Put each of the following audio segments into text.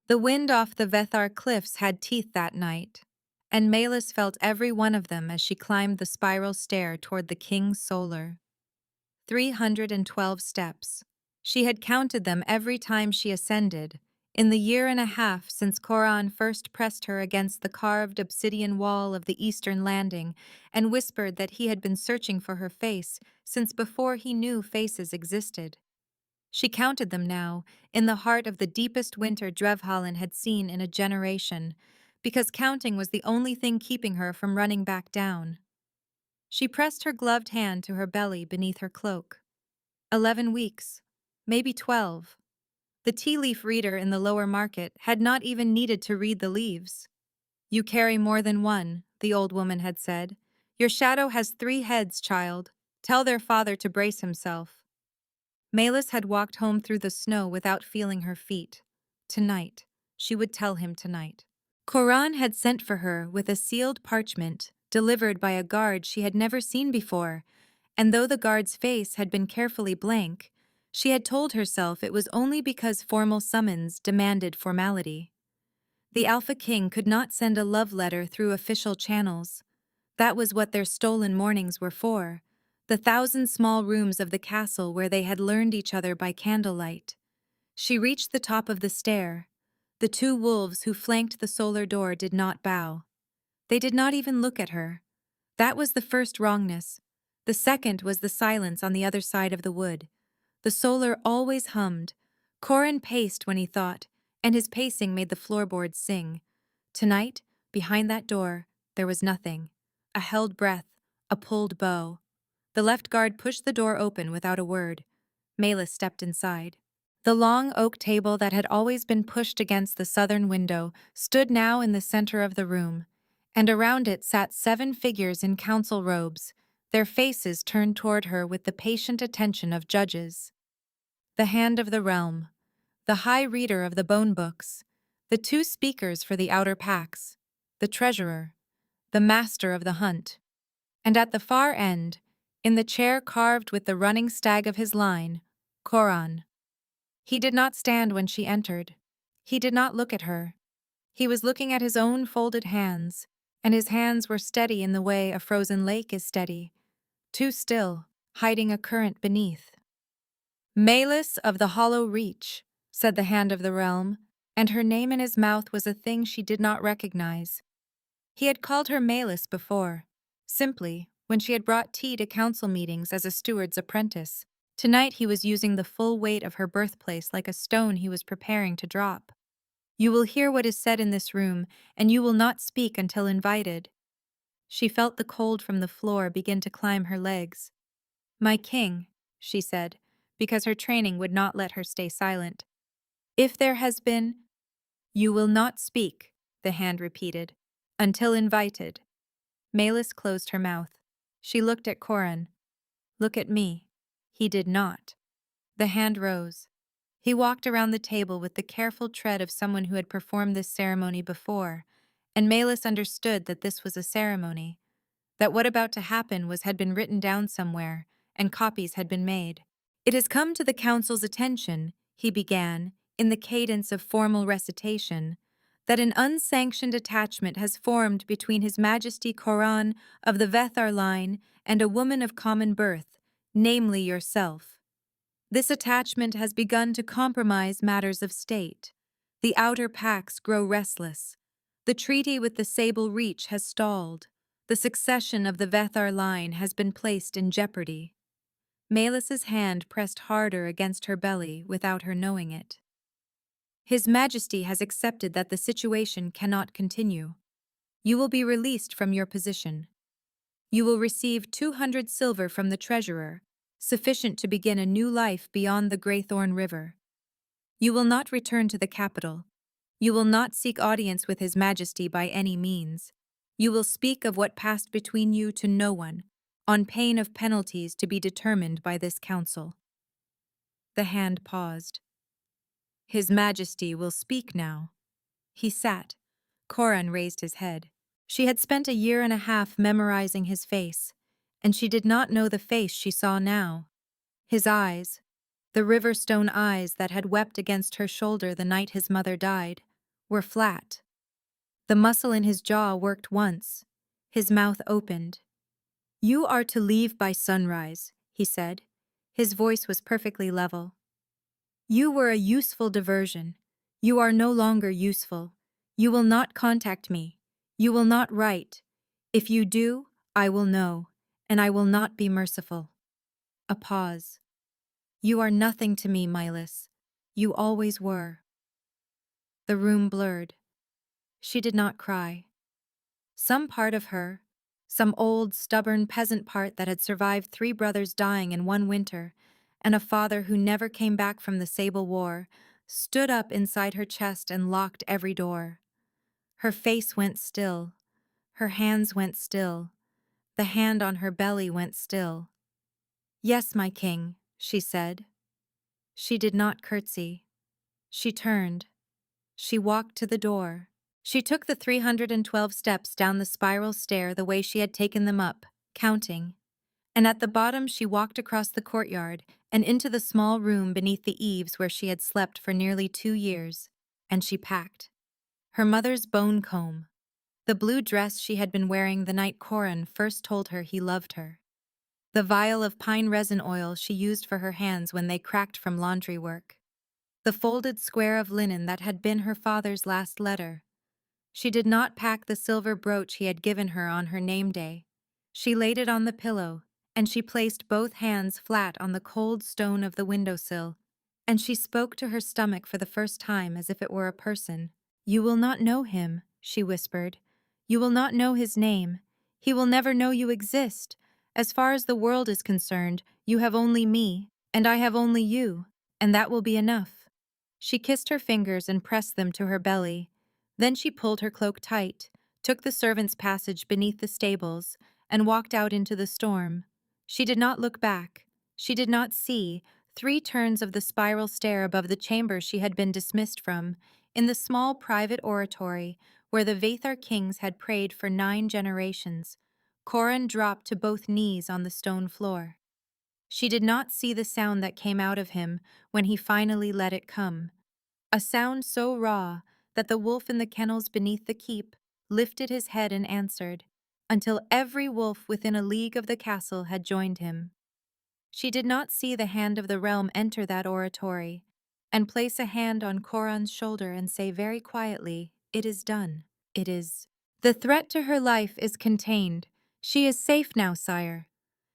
The wind off the Vethar cliffs had teeth that night, and Malus felt every one of them as she climbed the spiral stair toward the king's solar. 312 steps. She had counted them every time she ascended, in the year and a half since Coran first pressed her against the carved obsidian wall of the eastern landing and whispered that he had been searching for her face since before he knew faces existed. She counted them now, in the heart of the deepest winter Drevhallen had seen in a generation, because counting was the only thing keeping her from running back down. She pressed her gloved hand to her belly beneath her cloak. 11 weeks, maybe 12. The tea leaf reader in the lower market had not even needed to read the leaves. "You carry more than one," the old woman had said. "Your shadow has 3 heads, child. Tell their father to brace himself." Malus had walked home through the snow without feeling her feet. Tonight, she would tell him tonight. Coran had sent for her with a sealed parchment, delivered by a guard she had never seen before, and though the guard's face had been carefully blank, she had told herself it was only because formal summons demanded formality. The Alpha King could not send a love letter through official channels. That was what their stolen mornings were for, the 1,000 small rooms of the castle where they had learned each other by candlelight. She reached the top of the stair. The 2 wolves who flanked the solar door did not bow. They did not even look at her. That was the first wrongness. The second was the silence on the other side of the wood. The solar always hummed. Corin paced when he thought, and his pacing made the floorboards sing. Tonight, behind that door, there was nothing. A held breath, a pulled bow. The left guard pushed the door open without a word. Malus stepped inside. The long oak table that had always been pushed against the southern window stood now in the center of the room, and around it sat 7 figures in council robes, their faces turned toward her with the patient attention of judges. The Hand of the Realm, the High Reader of the Bone Books, the 2 speakers for the outer packs, the Treasurer, the Master of the Hunt. And at the far end, in the chair carved with the running stag of his line, Coran. He did not stand when she entered. He did not look at her. He was looking at his own folded hands, and his hands were steady in the way a frozen lake is steady, too still, hiding a current beneath. "Malus of the Hollow Reach," said the Hand of the Realm, and her name in his mouth was a thing she did not recognize. He had called her Malus before, simply, when she had brought tea to council meetings as a steward's apprentice. Tonight he was using the full weight of her birthplace like a stone he was preparing to drop. "You will hear what is said in this room, and you will not speak until invited." She felt the cold from the floor begin to climb her legs. "My king," she said, because her training would not let her stay silent. "If there has been—" "You will not speak," the hand repeated, "until invited." Malus closed her mouth. She looked at Coran. "Look at me." He did not. The hand rose. He walked around the table with the careful tread of someone who had performed this ceremony before, and Malus understood that this was a ceremony, that what about to happen had been written down somewhere, and copies had been made. "It has come to the council's attention," he began, in the cadence of formal recitation, "that an unsanctioned attachment has formed between His Majesty Coran of the Vethar line and a woman of common birth, namely yourself. This attachment has begun to compromise matters of state. The outer packs grow restless. The treaty with the Sable Reach has stalled. The succession of the Vethar line has been placed in jeopardy." Malus's hand pressed harder against her belly without her knowing it. "His Majesty has accepted that the situation cannot continue. You will be released from your position. You will receive 200 silver from the treasurer, sufficient to begin a new life beyond the Greythorn River. You will not return to the capital. You will not seek audience with His Majesty by any means. You will speak of what passed between you to no one, on pain of penalties to be determined by this council." The hand paused. "His Majesty will speak now." He sat. Coran raised his head. She had spent a year and a half memorizing his face, and she did not know the face she saw now. His eyes, the river-stone eyes that had wept against her shoulder the night his mother died, were flat. The muscle in his jaw worked once. His mouth opened. "You are to leave by sunrise," he said. His voice was perfectly level. "You were a useful diversion. You are no longer useful. You will not contact me. You will not write. If you do, I will know, and I will not be merciful." A pause. "You are nothing to me, Milas. You always were." The room blurred. She did not cry. Some part of her, some old, stubborn peasant part that had survived 3 brothers dying in one winter, and a father who never came back from the Sable War, stood up inside her chest and locked every door. Her face went still. Her hands went still. The hand on her belly went still. "Yes, my king," she said. She did not curtsy. She turned. She walked to the door. She took the 312 steps down the spiral stair the way she had taken them up, counting. And at the bottom she walked across the courtyard and into the small room beneath the eaves where she had slept for nearly 2 years. And she packed her mother's bone comb, the blue dress she had been wearing the night Corin first told her he loved her, the vial of pine resin oil she used for her hands when they cracked from laundry work, the folded square of linen that had been her father's last letter. She did not pack the silver brooch he had given her on her name day. She laid it on the pillow, and she placed both hands flat on the cold stone of the windowsill, and she spoke to her stomach for the first time as if it were a person. "You will not know him," she whispered. "You will not know his name. He will never know you exist. As far as the world is concerned, you have only me, and I have only you, and that will be enough." She kissed her fingers and pressed them to her belly. Then she pulled her cloak tight, took the servants' passage beneath the stables, and walked out into the storm. She did not look back. She did not see 3 turns of the spiral stair above the chamber she had been dismissed from, in the small private oratory where the Vathar kings had prayed for 9 generations. Corin dropped to both knees on the stone floor. She did not see the sound that came out of him when he finally let it come. A sound so raw that the wolf in the kennels beneath the keep lifted his head and answered, until every wolf within a league of the castle had joined him. She did not see the hand of the realm enter that oratory and place a hand on Coran's shoulder and say very quietly, "It is done. It is. The threat to her life is contained. She is safe now, sire."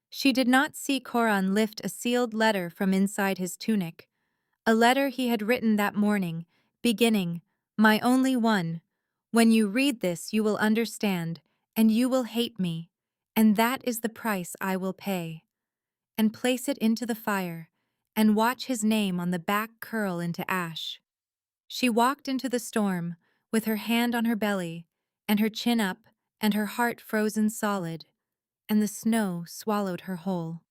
She did not see Coran lift a sealed letter from inside his tunic, a letter he had written that morning, beginning, "My only one. When you read this, you will understand, and you will hate me, and that is the price I will pay." And place it into the fire, and watch his name on the back curl into ash. She walked into the storm, with her hand on her belly, and her chin up, and her heart frozen solid, and the snow swallowed her whole.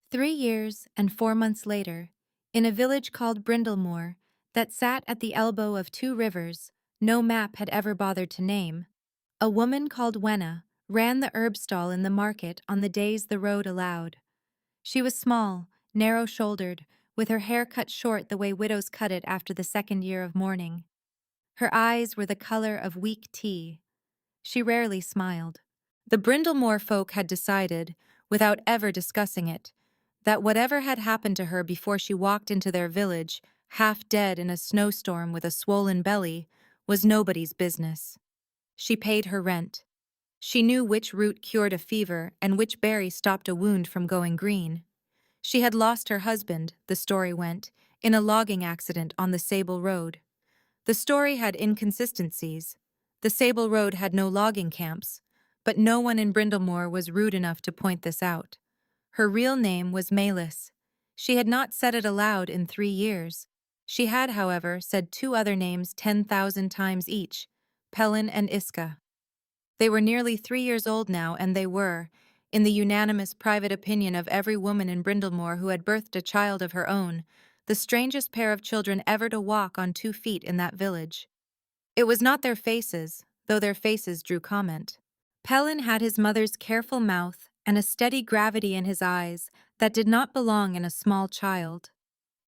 3 years and 4 months later, in a village called Brindlemoor, that sat at the elbow of 2 rivers no map had ever bothered to name, a woman called Wenna ran the herb stall in the market on the days the road allowed. She was small, narrow-shouldered, with her hair cut short the way widows cut it after the 2nd year of mourning. Her eyes were the color of weak tea. She rarely smiled. The Brindlemoor folk had decided, without ever discussing it, that whatever had happened to her before she walked into their village, half dead in a snowstorm with a swollen belly, was nobody's business. She paid her rent. She knew which root cured a fever and which berry stopped a wound from going green. She had lost her husband, the story went, in a logging accident on the Sable Road. The story had inconsistencies. The Sable Road had no logging camps, but no one in Brindlemoor was rude enough to point this out. Her real name was Malis. She had not said it aloud in 3 years. She had, however, said 2 other names 10,000 times each, Pelin and Iska. They were nearly 3 years old now, and they were, in the unanimous private opinion of every woman in Brindlemoor who had birthed a child of her own, the strangest pair of children ever to walk on 2 feet in that village. It was not their faces, though their faces drew comment. Pelin had his mother's careful mouth and a steady gravity in his eyes that did not belong in a small child.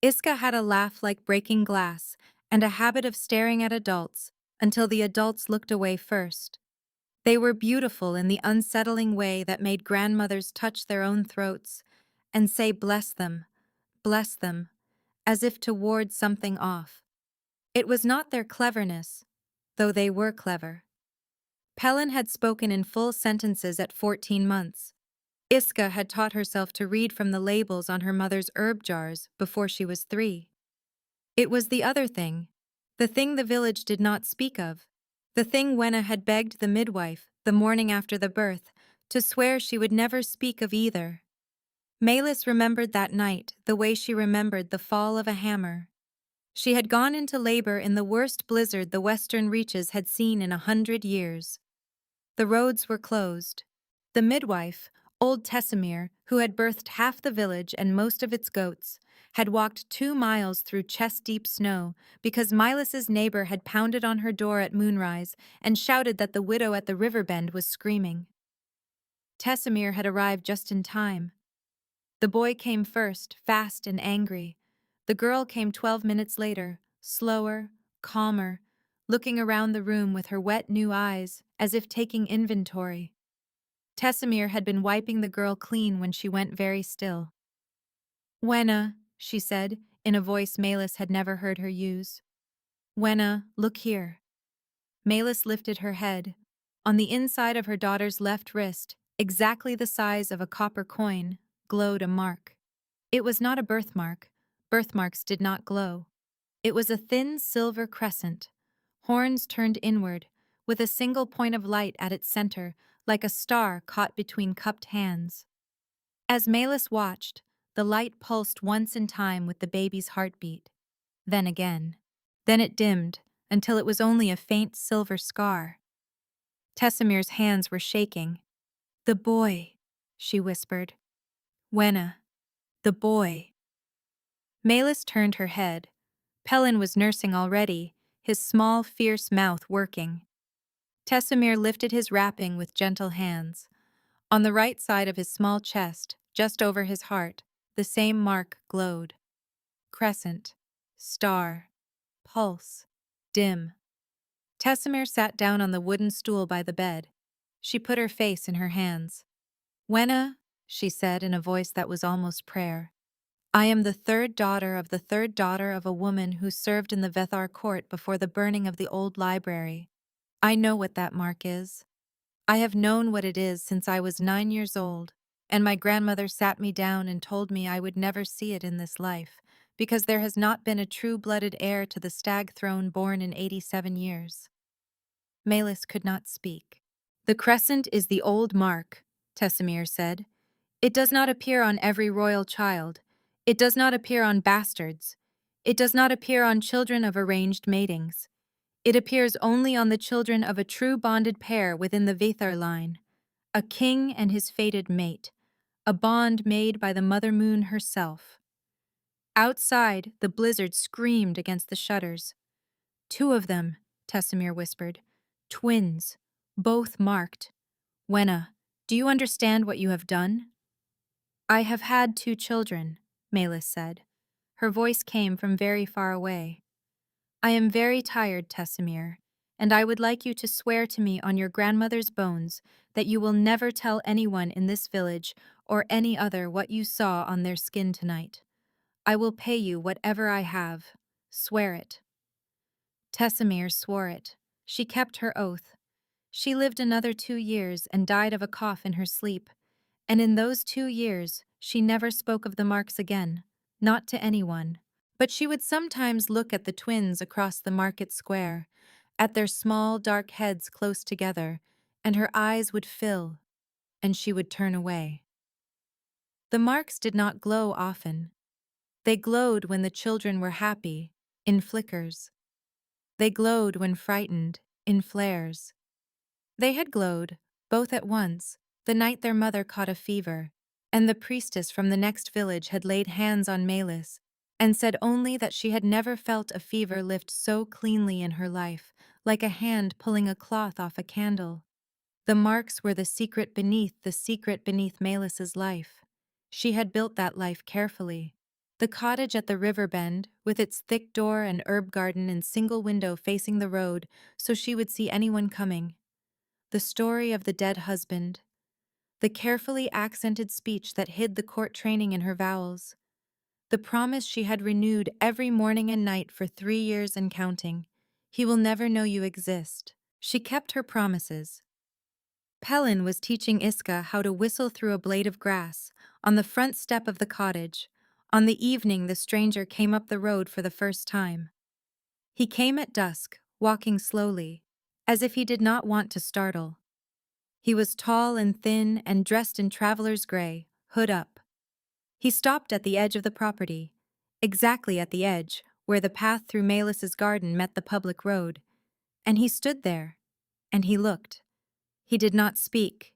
Iska had a laugh like breaking glass and a habit of staring at adults until the adults looked away first. They were beautiful in the unsettling way that made grandmothers touch their own throats and say, bless them, as if to ward something off. It was not their cleverness, though they were clever. Pelin had spoken in full sentences at 14 months. Iska had taught herself to read from the labels on her mother's herb jars before she was 3. It was the other thing, the thing the village did not speak of, the thing Wenna had begged the midwife, the morning after the birth, to swear she would never speak of either. Malis remembered that night the way she remembered the fall of a hammer. She had gone into labor in the worst blizzard the western reaches had seen in 100 years. The roads were closed. The midwife, old Tessimir, who had birthed half the village and most of its goats, had walked 2 miles through chest-deep snow because Milas's neighbor had pounded on her door at moonrise and shouted that the widow at the river bend was screaming. Tessimir had arrived just in time. The boy came first, fast and angry. The girl came 12 minutes later, slower, calmer, looking around the room with her wet new eyes, as if taking inventory. Tessimir had been wiping the girl clean when she went very still. "Wenna," she said, in a voice Malis had never heard her use. "Wenna, look here." Malis lifted her head. On the inside of her daughter's left wrist, exactly the size of a copper coin, glowed a mark. It was not a birthmark. Birthmarks did not glow. It was a thin silver crescent, horns turned inward, with a single point of light at its center, like a star caught between cupped hands. As Malis watched, the light pulsed once in time with the baby's heartbeat. Then again. Then it dimmed, until it was only a faint silver scar. Tessimir's hands were shaking. "The boy," she whispered. "Wenna, the boy." Malis turned her head. Pelin was nursing already, his small, fierce mouth working. Tessimir lifted his wrapping with gentle hands. On the right side of his small chest, just over his heart, the same mark glowed. Crescent, star, pulse, dim. Tessimir sat down on the wooden stool by the bed. She put her face in her hands. "Wenna," she said in a voice that was almost prayer, "I am the third daughter of a woman who served in the Vethar court before the burning of the old library. I know what that mark is. I have known what it is since I was 9 years old, and my grandmother sat me down and told me I would never see it in this life, because there has not been a true-blooded heir to the stag throne born in 87 years. Malis could not speak. "The crescent is the old mark," Tessimir said. "It does not appear on every royal child. It does not appear on bastards. It does not appear on children of arranged matings. It appears only on the children of a true bonded pair within the Vethar line, a king and his fated mate, a bond made by the Mother Moon herself." Outside, the blizzard screamed against the shutters. "2 of them," Tessimir whispered. "Twins, both marked. Wenna, do you understand what you have done?" "I have had 2 children," Malis said. Her voice came from very far away. "I am very tired, Tessimir, and I would like you to swear to me on your grandmother's bones that you will never tell anyone in this village or any other what you saw on their skin tonight. I will pay you whatever I have. Swear it." Tessimir swore it. She kept her oath. She lived another 2 years and died of a cough in her sleep, and in those 2 years she never spoke of the marks again, not to anyone. But she would sometimes look at the twins across the market square, at their small, dark heads close together, and her eyes would fill, and she would turn away. The marks did not glow often. They glowed when the children were happy, in flickers. They glowed when frightened, in flares. They had glowed, both at once, the night their mother caught a fever, and the priestess from the next village had laid hands on Malis and said only that she had never felt a fever lift so cleanly in her life, like a hand pulling a cloth off a candle. The marks were the secret beneath Malis's life. She had built that life carefully. The cottage at the river bend, with its thick door and herb garden and single window facing the road so she would see anyone coming. The story of the dead husband. The carefully accented speech that hid the court training in her vowels. The promise she had renewed every morning and night for 3 years and counting. He will never know you exist. She kept her promises. Pelin was teaching Iska how to whistle through a blade of grass on the front step of the cottage on the evening the stranger came up the road for the first time. He came at dusk, walking slowly, as if he did not want to startle. He was tall and thin and dressed in traveler's gray, hood up. He stopped at the edge of the property, exactly at the edge, where the path through Melis's garden met the public road, and he stood there, and he looked. He did not speak.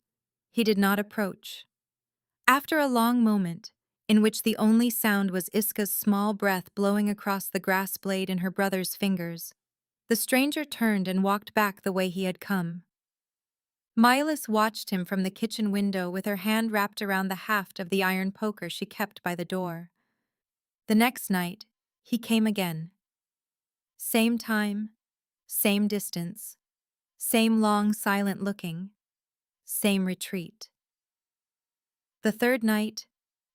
He did not approach. After a long moment, in which the only sound was Iska's small breath blowing across the grass blade in her brother's fingers, the stranger turned and walked back the way he had come. Milas watched him from the kitchen window with her hand wrapped around the haft of the iron poker she kept by the door. The next night, he came again. Same time, same distance, same long silent looking, same retreat. The third night,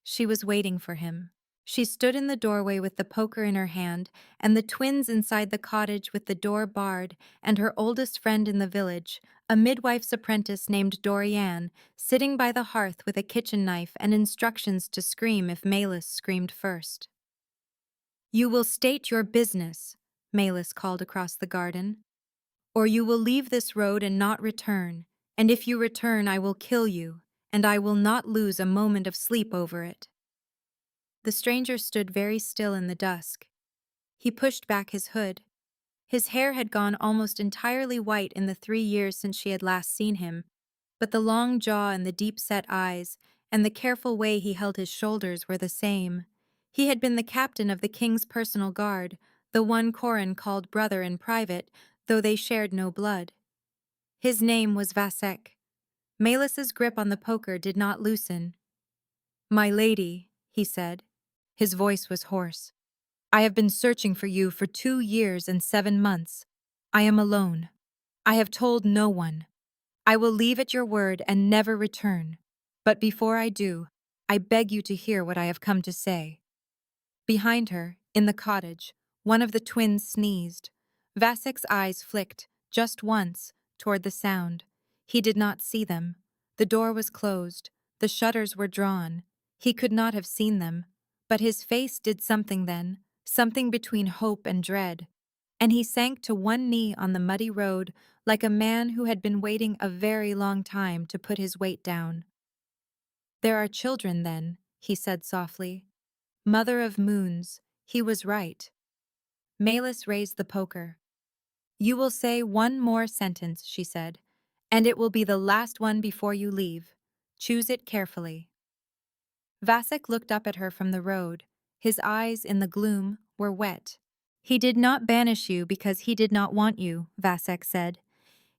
she was waiting for him. She stood in the doorway with the poker in her hand, and the twins inside the cottage with the door barred, and her oldest friend in the village, a midwife's apprentice named Dorianne, sitting by the hearth with a kitchen knife and instructions to scream if Melis screamed first. "You will state your business," Melis called across the garden, "or you will leave this road and not return, and if you return I will kill you, and I will not lose a moment of sleep over it." The stranger stood very still in the dusk. He pushed back his hood. His hair had gone almost entirely white in the 3 years since she had last seen him, but the long jaw and the deep-set eyes and the careful way he held his shoulders were the same. He had been the captain of the king's personal guard, the one Corin called brother in private, though they shared no blood. His name was Vasek. Melis's grip on the poker did not loosen. "My lady," he said. His voice was hoarse. "I have been searching for you for 2 years and 7 months. I am alone. I have told no one. I will leave at your word and never return. But before I do, I beg you to hear what I have come to say." Behind her, in the cottage, one of the twins sneezed. Vasek's eyes flicked, just once, toward the sound. He did not see them. The door was closed. The shutters were drawn. He could not have seen them. But his face did something then, something between hope and dread. And he sank to one knee on the muddy road like a man who had been waiting a very long time to put his weight down. "There are children, then," he said softly. "Mother of moons, he was right." Melis raised the poker. "You will say one more sentence," she said, "and it will be the last one before you leave. Choose it carefully." Vasek looked up at her from the road. His eyes, in the gloom, were wet. "He did not banish you because he did not want you," Vasek said.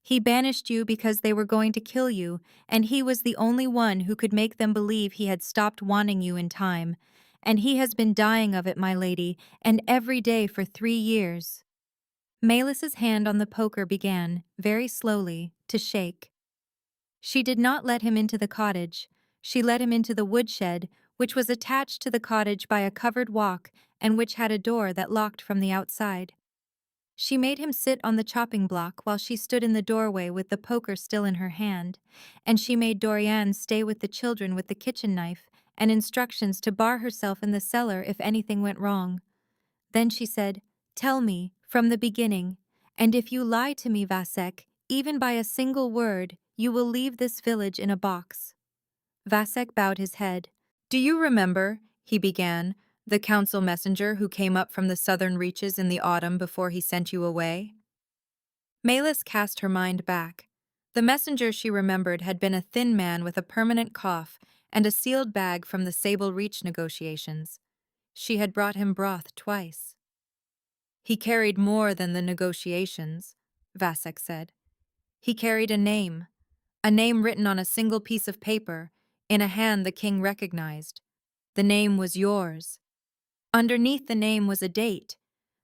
"He banished you because they were going to kill you, and he was the only one who could make them believe he had stopped wanting you in time. And he has been dying of it, my lady, and every day for 3 years." Melis's hand on the poker began, very slowly, to shake. She did not let him into the cottage. She let him into the woodshed, which was attached to the cottage by a covered walk and which had a door that locked from the outside. She made him sit on the chopping block while she stood in the doorway with the poker still in her hand, and she made Dorianne stay with the children with the kitchen knife and instructions to bar herself in the cellar if anything went wrong. Then she said, "Tell me, from the beginning, and if you lie to me, Vasek, even by a single word, you will leave this village in a box." Vasek bowed his head. "Do you remember," he began, "the council messenger who came up from the southern reaches in the autumn before he sent you away?" Melis cast her mind back. The messenger she remembered had been a thin man with a permanent cough and a sealed bag from the Sable Reach negotiations. She had brought him broth twice. "He carried more than the negotiations," Vasek said. "He carried a name written on a single piece of paper, in a hand the king recognized. The name was yours." Underneath the name was a date.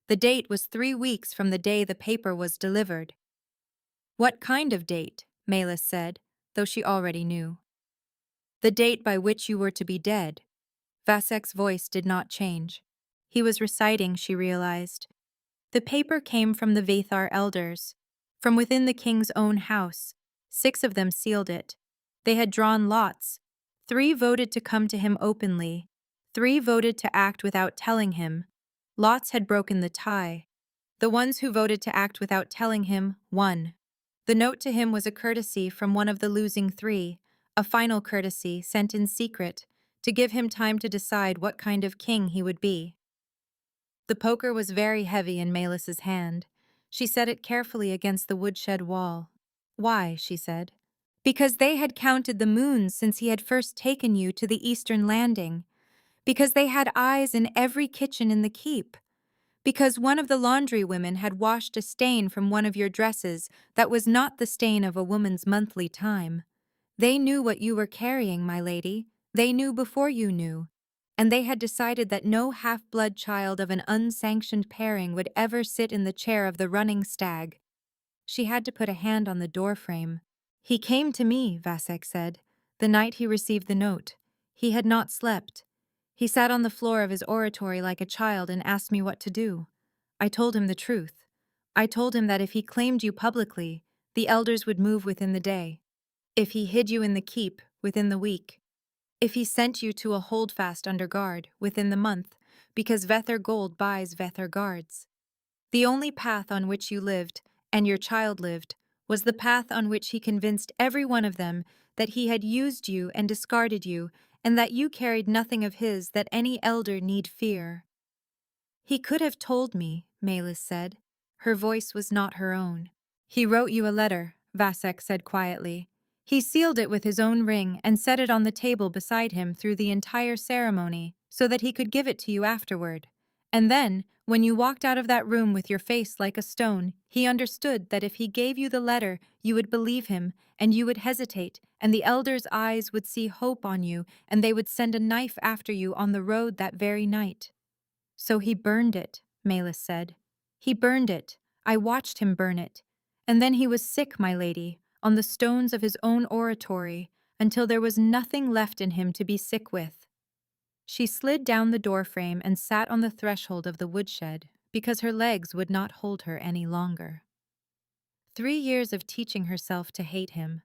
The date was 3 weeks from the day the paper was delivered. What kind of date? Melis said, though she already knew. The date by which you were to be dead. Vasek's voice did not change. He was reciting, she realized. The paper came from the Vathar elders, from within the king's own house. 6 of them sealed it. They had drawn lots. 3 voted to come to him openly. 3 voted to act without telling him. Lots had broken the tie. The ones who voted to act without telling him won. The note to him was a courtesy from one of the losing 3, a final courtesy sent in secret, to give him time to decide what kind of king he would be. The poker was very heavy in Melis's hand. She set it carefully against the woodshed wall. Why, she said. Because they had counted the moons since he had first taken you to the eastern landing. Because they had eyes in every kitchen in the keep. Because one of the laundry women had washed a stain from one of your dresses that was not the stain of a woman's monthly time. They knew what you were carrying, my lady. They knew before you knew. And they had decided that no half-blood child of an unsanctioned pairing would ever sit in the chair of the running stag. She had to put a hand on the doorframe. He came to me, Vasek said, the night he received the note. He had not slept. He sat on the floor of his oratory like a child and asked me what to do. I told him the truth. I told him that if he claimed you publicly, the elders would move within the day. If he hid you in the keep, within the week. If he sent you to a holdfast under guard, within the month, because Vethar gold buys Vethar guards. The only path on which you lived, and your child lived, was the path on which he convinced every one of them that he had used you and discarded you, and that you carried nothing of his that any elder need fear. He could have told me, Melis said. Her voice was not her own. He wrote you a letter, Vasek said quietly. He sealed it with his own ring and set it on the table beside him through the entire ceremony so that he could give it to you afterward. And then, when you walked out of that room with your face like a stone, he understood that if he gave you the letter, you would believe him, and you would hesitate, and the elders' eyes would see hope on you, and they would send a knife after you on the road that very night. So he burned it, Melis said. He burned it. I watched him burn it. And then he was sick, my lady, on the stones of his own oratory, until there was nothing left in him to be sick with. She slid down the doorframe and sat on the threshold of the woodshed, because her legs would not hold her any longer. 3 years of teaching herself to hate him.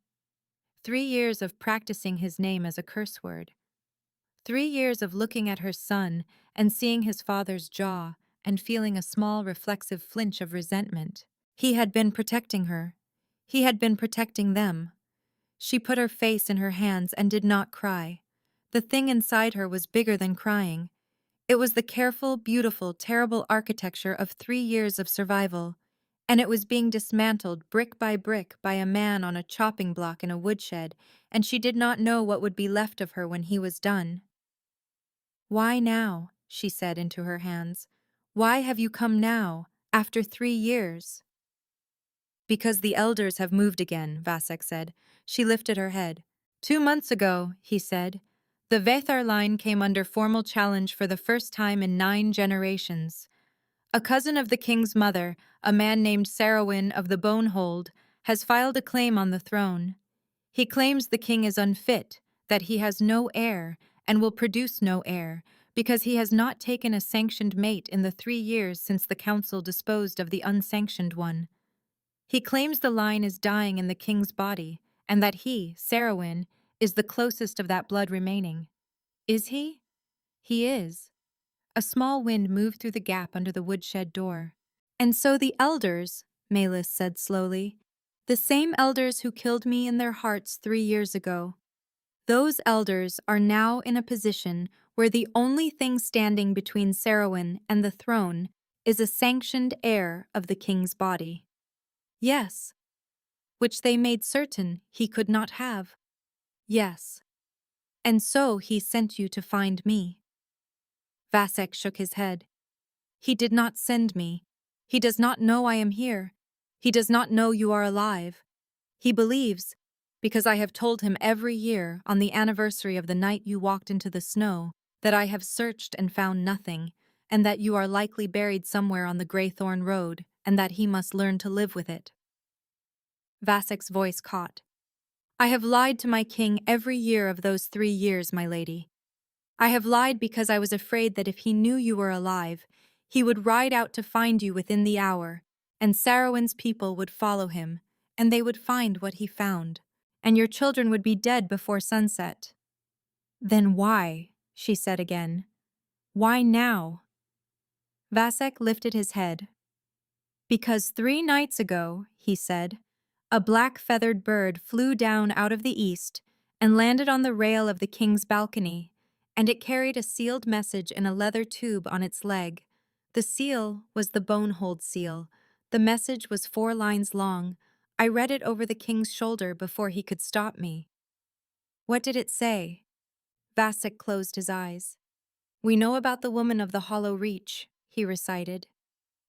3 years of practicing his name as a curse word. 3 years of looking at her son and seeing his father's jaw and feeling a small reflexive flinch of resentment. He had been protecting her. He had been protecting them. She put her face in her hands and did not cry. The thing inside her was bigger than crying. It was the careful, beautiful, terrible architecture of 3 years of survival, and it was being dismantled brick by a man on a chopping block in a woodshed, and she did not know what would be left of her when he was done. "Why now?" she said into her hands. "Why have you come now, after 3 years?" "Because the elders have moved again," Vasek said. She lifted her head. 2 months ago, he said, the Vathar line came under formal challenge for the first time in 9 generations. A cousin of the king's mother, a man named Sarawin of the Bonehold, has filed a claim on the throne. He claims the king is unfit, that he has no heir, and will produce no heir, because he has not taken a sanctioned mate in the 3 years since the council disposed of the unsanctioned one. He claims the line is dying in the king's body, and that he, Sarawin, is the closest of that blood remaining. Is he? He is. A small wind moved through the gap under the woodshed door. And so the elders, Melis said slowly, the same elders who killed me in their hearts 3 years ago, those elders are now in a position where the only thing standing between Sarawin and the throne is a sanctioned heir of the king's body. Yes. Which they made certain he could not have. Yes. And so he sent you to find me. Vasek shook his head. He did not send me. He does not know I am here. He does not know you are alive. He believes, because I have told him every year on the anniversary of the night you walked into the snow, that I have searched and found nothing, and that you are likely buried somewhere on the Greythorn Road, and that he must learn to live with it. Vasek's voice caught. I have lied to my king every year of those 3 years, my lady. I have lied because I was afraid that if he knew you were alive, he would ride out to find you within the hour, and Sarowyn's people would follow him, and they would find what he found, and your children would be dead before sunset. Then why? She said again. Why now? Vasek lifted his head. Because 3 nights ago, he said, a black-feathered bird flew down out of the east and landed on the rail of the king's balcony, and it carried a sealed message in a leather tube on its leg. The seal was the Bonehold seal. The message was 4 lines long. I read it over the king's shoulder before he could stop me. What did it say? Vasek closed his eyes. We know about the woman of the Hollow Reach, he recited.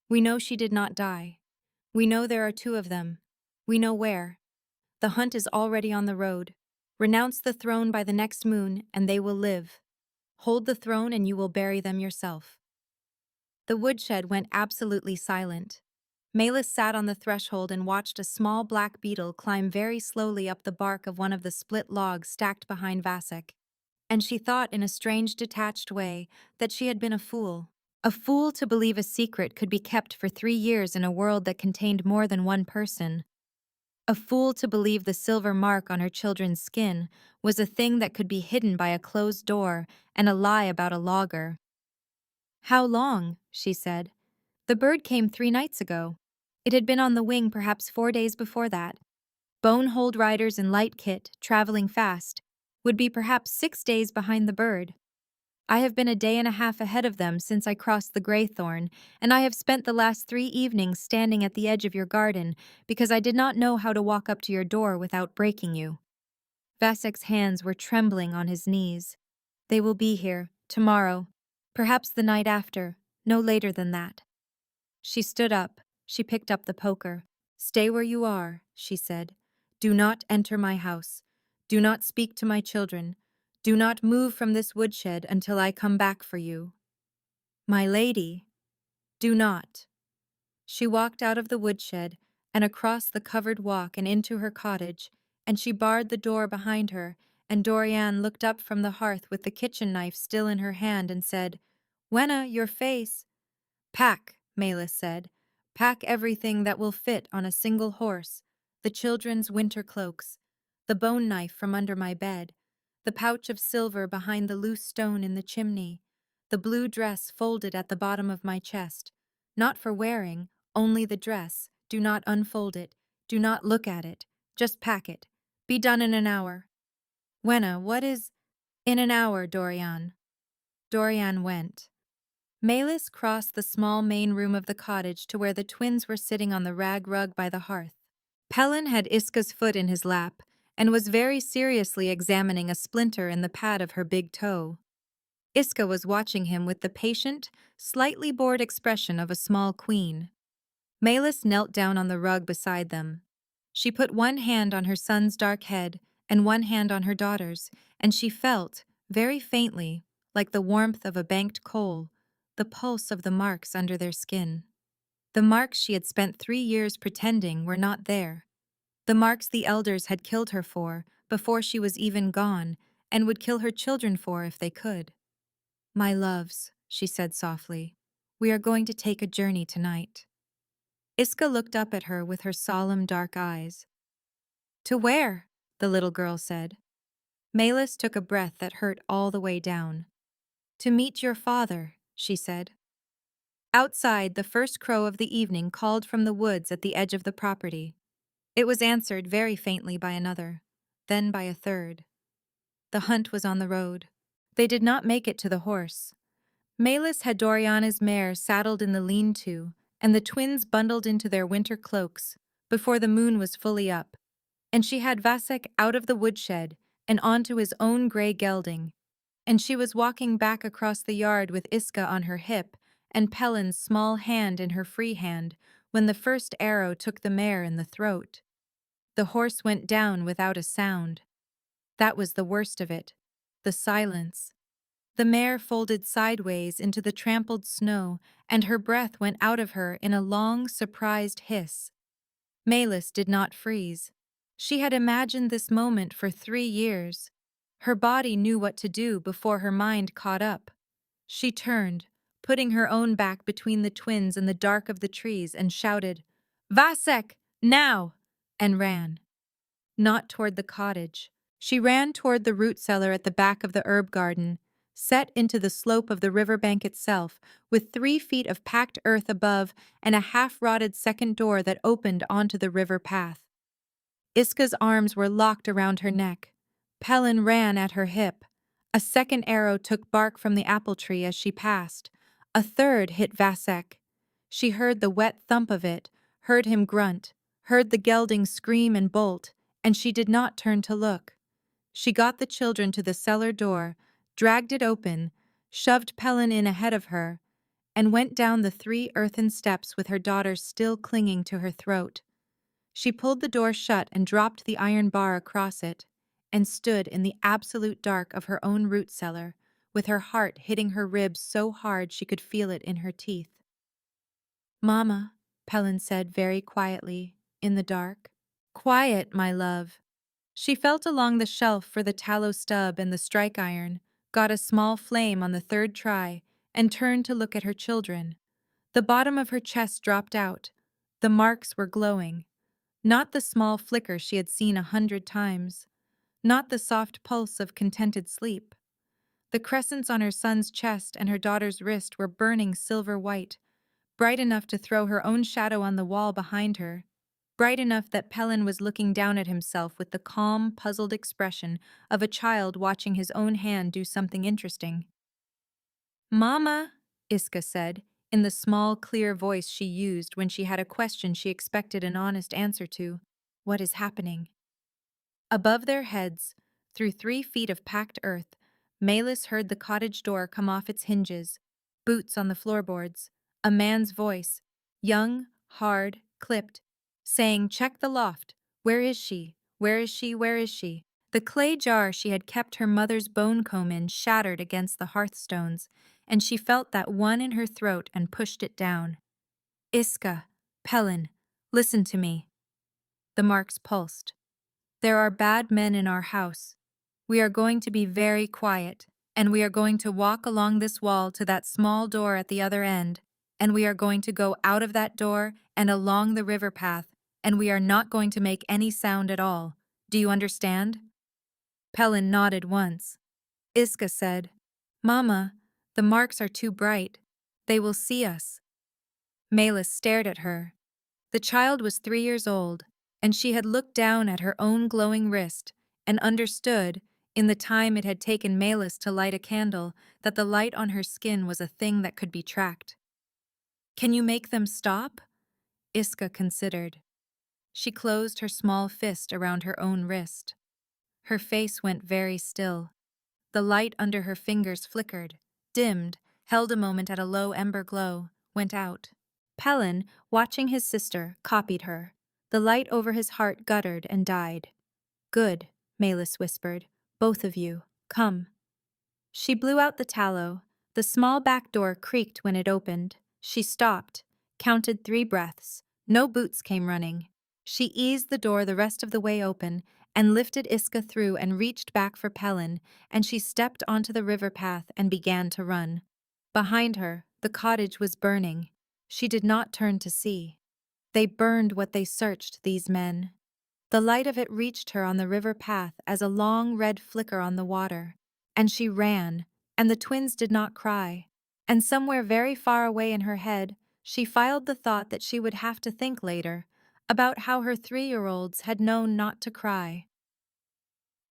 We know she did not die. We know there are 2 of them. We know where. The hunt is already on the road. Renounce the throne by the next moon, and they will live. Hold the throne, and you will bury them yourself. The woodshed went absolutely silent. Malus sat on the threshold and watched a small black beetle climb very slowly up the bark of one of the split logs stacked behind Vasek. And she thought in a strange detached way that she had been a fool. A fool to believe a secret could be kept for 3 years in a world that contained more than one person. A fool to believe the silver mark on her children's skin was a thing that could be hidden by a closed door and a lie about a logger. How long? She said. The bird came 3 nights ago. It had been on the wing perhaps 4 days before that. Bonehold riders in light kit, traveling fast, would be perhaps 6 days behind the bird. I have been a day and a half ahead of them since I crossed the Greythorn, and I have spent the last 3 evenings standing at the edge of your garden because I did not know how to walk up to your door without breaking you. Vasek's hands were trembling on his knees. They will be here, tomorrow, perhaps the night after, no later than that. She stood up. She picked up the poker. Stay where you are, she said. Do not enter my house. Do not speak to my children. Do not move from this woodshed until I come back for you. My lady, do not. She walked out of the woodshed and across the covered walk and into her cottage, and she barred the door behind her, and Dorian looked up from the hearth with the kitchen knife still in her hand and said, Wenna, your face. Pack, Malus said. Pack everything that will fit on a single horse, the children's winter cloaks, the bone knife from under my bed, the pouch of silver behind the loose stone in the chimney, the blue dress folded at the bottom of my chest, not for wearing, only the dress. Do not unfold it. Do not look at it. Just pack it. Be done in an hour. Wenna, what is... In an hour, Dorian. Dorian went. Malus crossed the small main room of the cottage to where the twins were sitting on the rag rug by the hearth. Pelin had Iska's foot in his lap and was very seriously examining a splinter in the pad of her big toe. Iska was watching him with the patient, slightly bored expression of a small queen. Malus knelt down on the rug beside them. She put one hand on her son's dark head and one hand on her daughter's, and she felt, very faintly, like the warmth of a banked coal, the pulse of the marks under their skin. The marks she had spent 3 years pretending were not there. The marks the elders had killed her for before she was even gone, and would kill her children for if they could. My loves, she said softly, we are going to take a journey tonight. Iska looked up at her with her solemn dark eyes. To where? The little girl said. Malus took a breath that hurt all the way down. To meet your father, she said. Outside, the first crow of the evening called from the woods at the edge of the property. It was answered very faintly by another, then by a third. The hunt was on the road. They did not make it to the horse. Malus had Doriana's mare saddled in the lean-to, and the twins bundled into their winter cloaks before the moon was fully up, and she had Vasek out of the woodshed and onto his own gray gelding, and she was walking back across the yard with Iska on her hip and Pelin's small hand in her free hand when the first arrow took the mare in the throat. The horse went down without a sound. That was the worst of it, the silence. The mare folded sideways into the trampled snow, and her breath went out of her in a long, surprised hiss. Malis did not freeze. She had imagined this moment for 3 years. Her body knew what to do before her mind caught up. She turned, putting her own back between the twins in the dark of the trees, and shouted, "Vasek, now!" and ran. Not toward the cottage. She ran toward the root cellar at the back of the herb garden, set into the slope of the riverbank itself, with 3 feet of packed earth above and a half-rotted second door that opened onto the river path. Iska's arms were locked around her neck. Pelin ran at her hip. A second arrow took bark from the apple tree as she passed. A third hit Vasek. She heard the wet thump of it, heard him grunt, heard the gelding scream and bolt, and she did not turn to look. She got the children to the cellar door, dragged it open, shoved Pelin in ahead of her, and went down the 3 earthen steps with her daughters still clinging to her throat. She pulled the door shut and dropped the iron bar across it, and stood in the absolute dark of her own root cellar, with her heart hitting her ribs so hard she could feel it in her teeth. "Mama," Pelin said very quietly, in the dark. "Quiet, my love." She felt along the shelf for the tallow stub and the strike iron, got a small flame on the 3rd try, and turned to look at her children. The bottom of her chest dropped out. The marks were glowing. Not the small flicker she had seen 100 times. Not the soft pulse of contented sleep. The crescents on her son's chest and her daughter's wrist were burning silver white, bright enough to throw her own shadow on the wall behind her, bright enough that Pelin was looking down at himself with the calm, puzzled expression of a child watching his own hand do something interesting. "Mama," Iska said, in the small, clear voice she used when she had a question she expected an honest answer to. "What is happening?" Above their heads, through 3 feet of packed earth, Malis heard the cottage door come off its hinges, boots on the floorboards, a man's voice, young, hard, clipped, saying, "Check the loft. Where is she? Where is she? Where is she?" The clay jar she had kept her mother's bone comb in shattered against the hearthstones, and she felt that one in her throat and pushed it down. "Iska, Pelin, listen to me." The marks pulsed. "There are bad men in our house. We are going to be very quiet, and we are going to walk along this wall to that small door at the other end, and we are going to go out of that door and along the river path, and we are not going to make any sound at all. Do you understand?" Pelin nodded once. Iska said, "Mama, the marks are too bright. They will see us." Malis stared at her. The child was 3 years old, and she had looked down at her own glowing wrist and understood, in the time it had taken Malis to light a candle, that the light on her skin was a thing that could be tracked. "Can you make them stop?" Iska considered. She closed her small fist around her own wrist. Her face went very still. The light under her fingers flickered, dimmed, held a moment at a low ember glow, went out. Pelin, watching his sister, copied her. The light over his heart guttered and died. "Good," Malis whispered. "Both of you, come." She blew out the tallow. The small back door creaked when it opened. She stopped, counted 3 breaths. No boots came running. She eased the door the rest of the way open and lifted Iska through and reached back for Pelin, and she stepped onto the river path and began to run. Behind her, the cottage was burning. She did not turn to see. They burned what they searched, these men. The light of it reached her on the river path as a long red flicker on the water, and she ran, and the twins did not cry. And somewhere very far away in her head, she filed the thought that she would have to think later about how her 3-year-olds had known not to cry.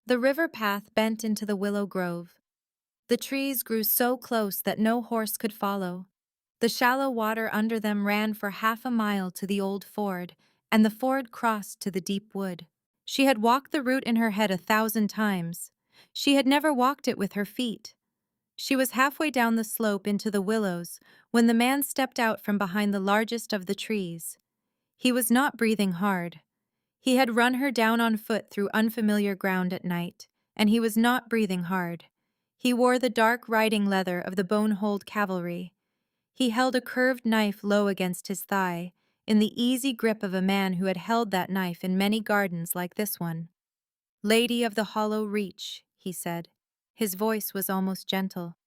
The river path bent into the willow grove. The trees grew so close that no horse could follow. The shallow water under them ran for half a mile to the old ford, and the ford crossed to the deep wood. She had walked the route in her head 1,000 times. She had never walked it with her feet. She was halfway down the slope into the willows when the man stepped out from behind the largest of the trees. He was not breathing hard. He had run her down on foot through unfamiliar ground at night, and he was not breathing hard. He wore the dark riding leather of the bone-holed cavalry. He held a curved knife low against his thigh, in the easy grip of a man who had held that knife in many gardens like this one. "Lady of the Hollow Reach," he said. His voice was almost gentle.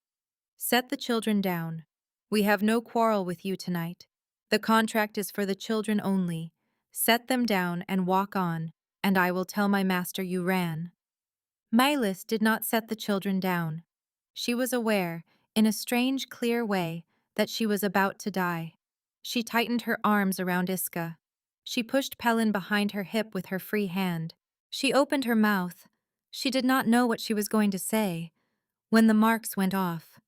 "Set the children down. We have no quarrel with you tonight. The contract is for the children only. Set them down and walk on, and I will tell my master you ran." Mylis did not set the children down. She was aware, in a strange, clear way, that she was about to die. She tightened her arms around Iska. She pushed Pelin behind her hip with her free hand. She opened her mouth. She did not know what she was going to say, when the marks went off.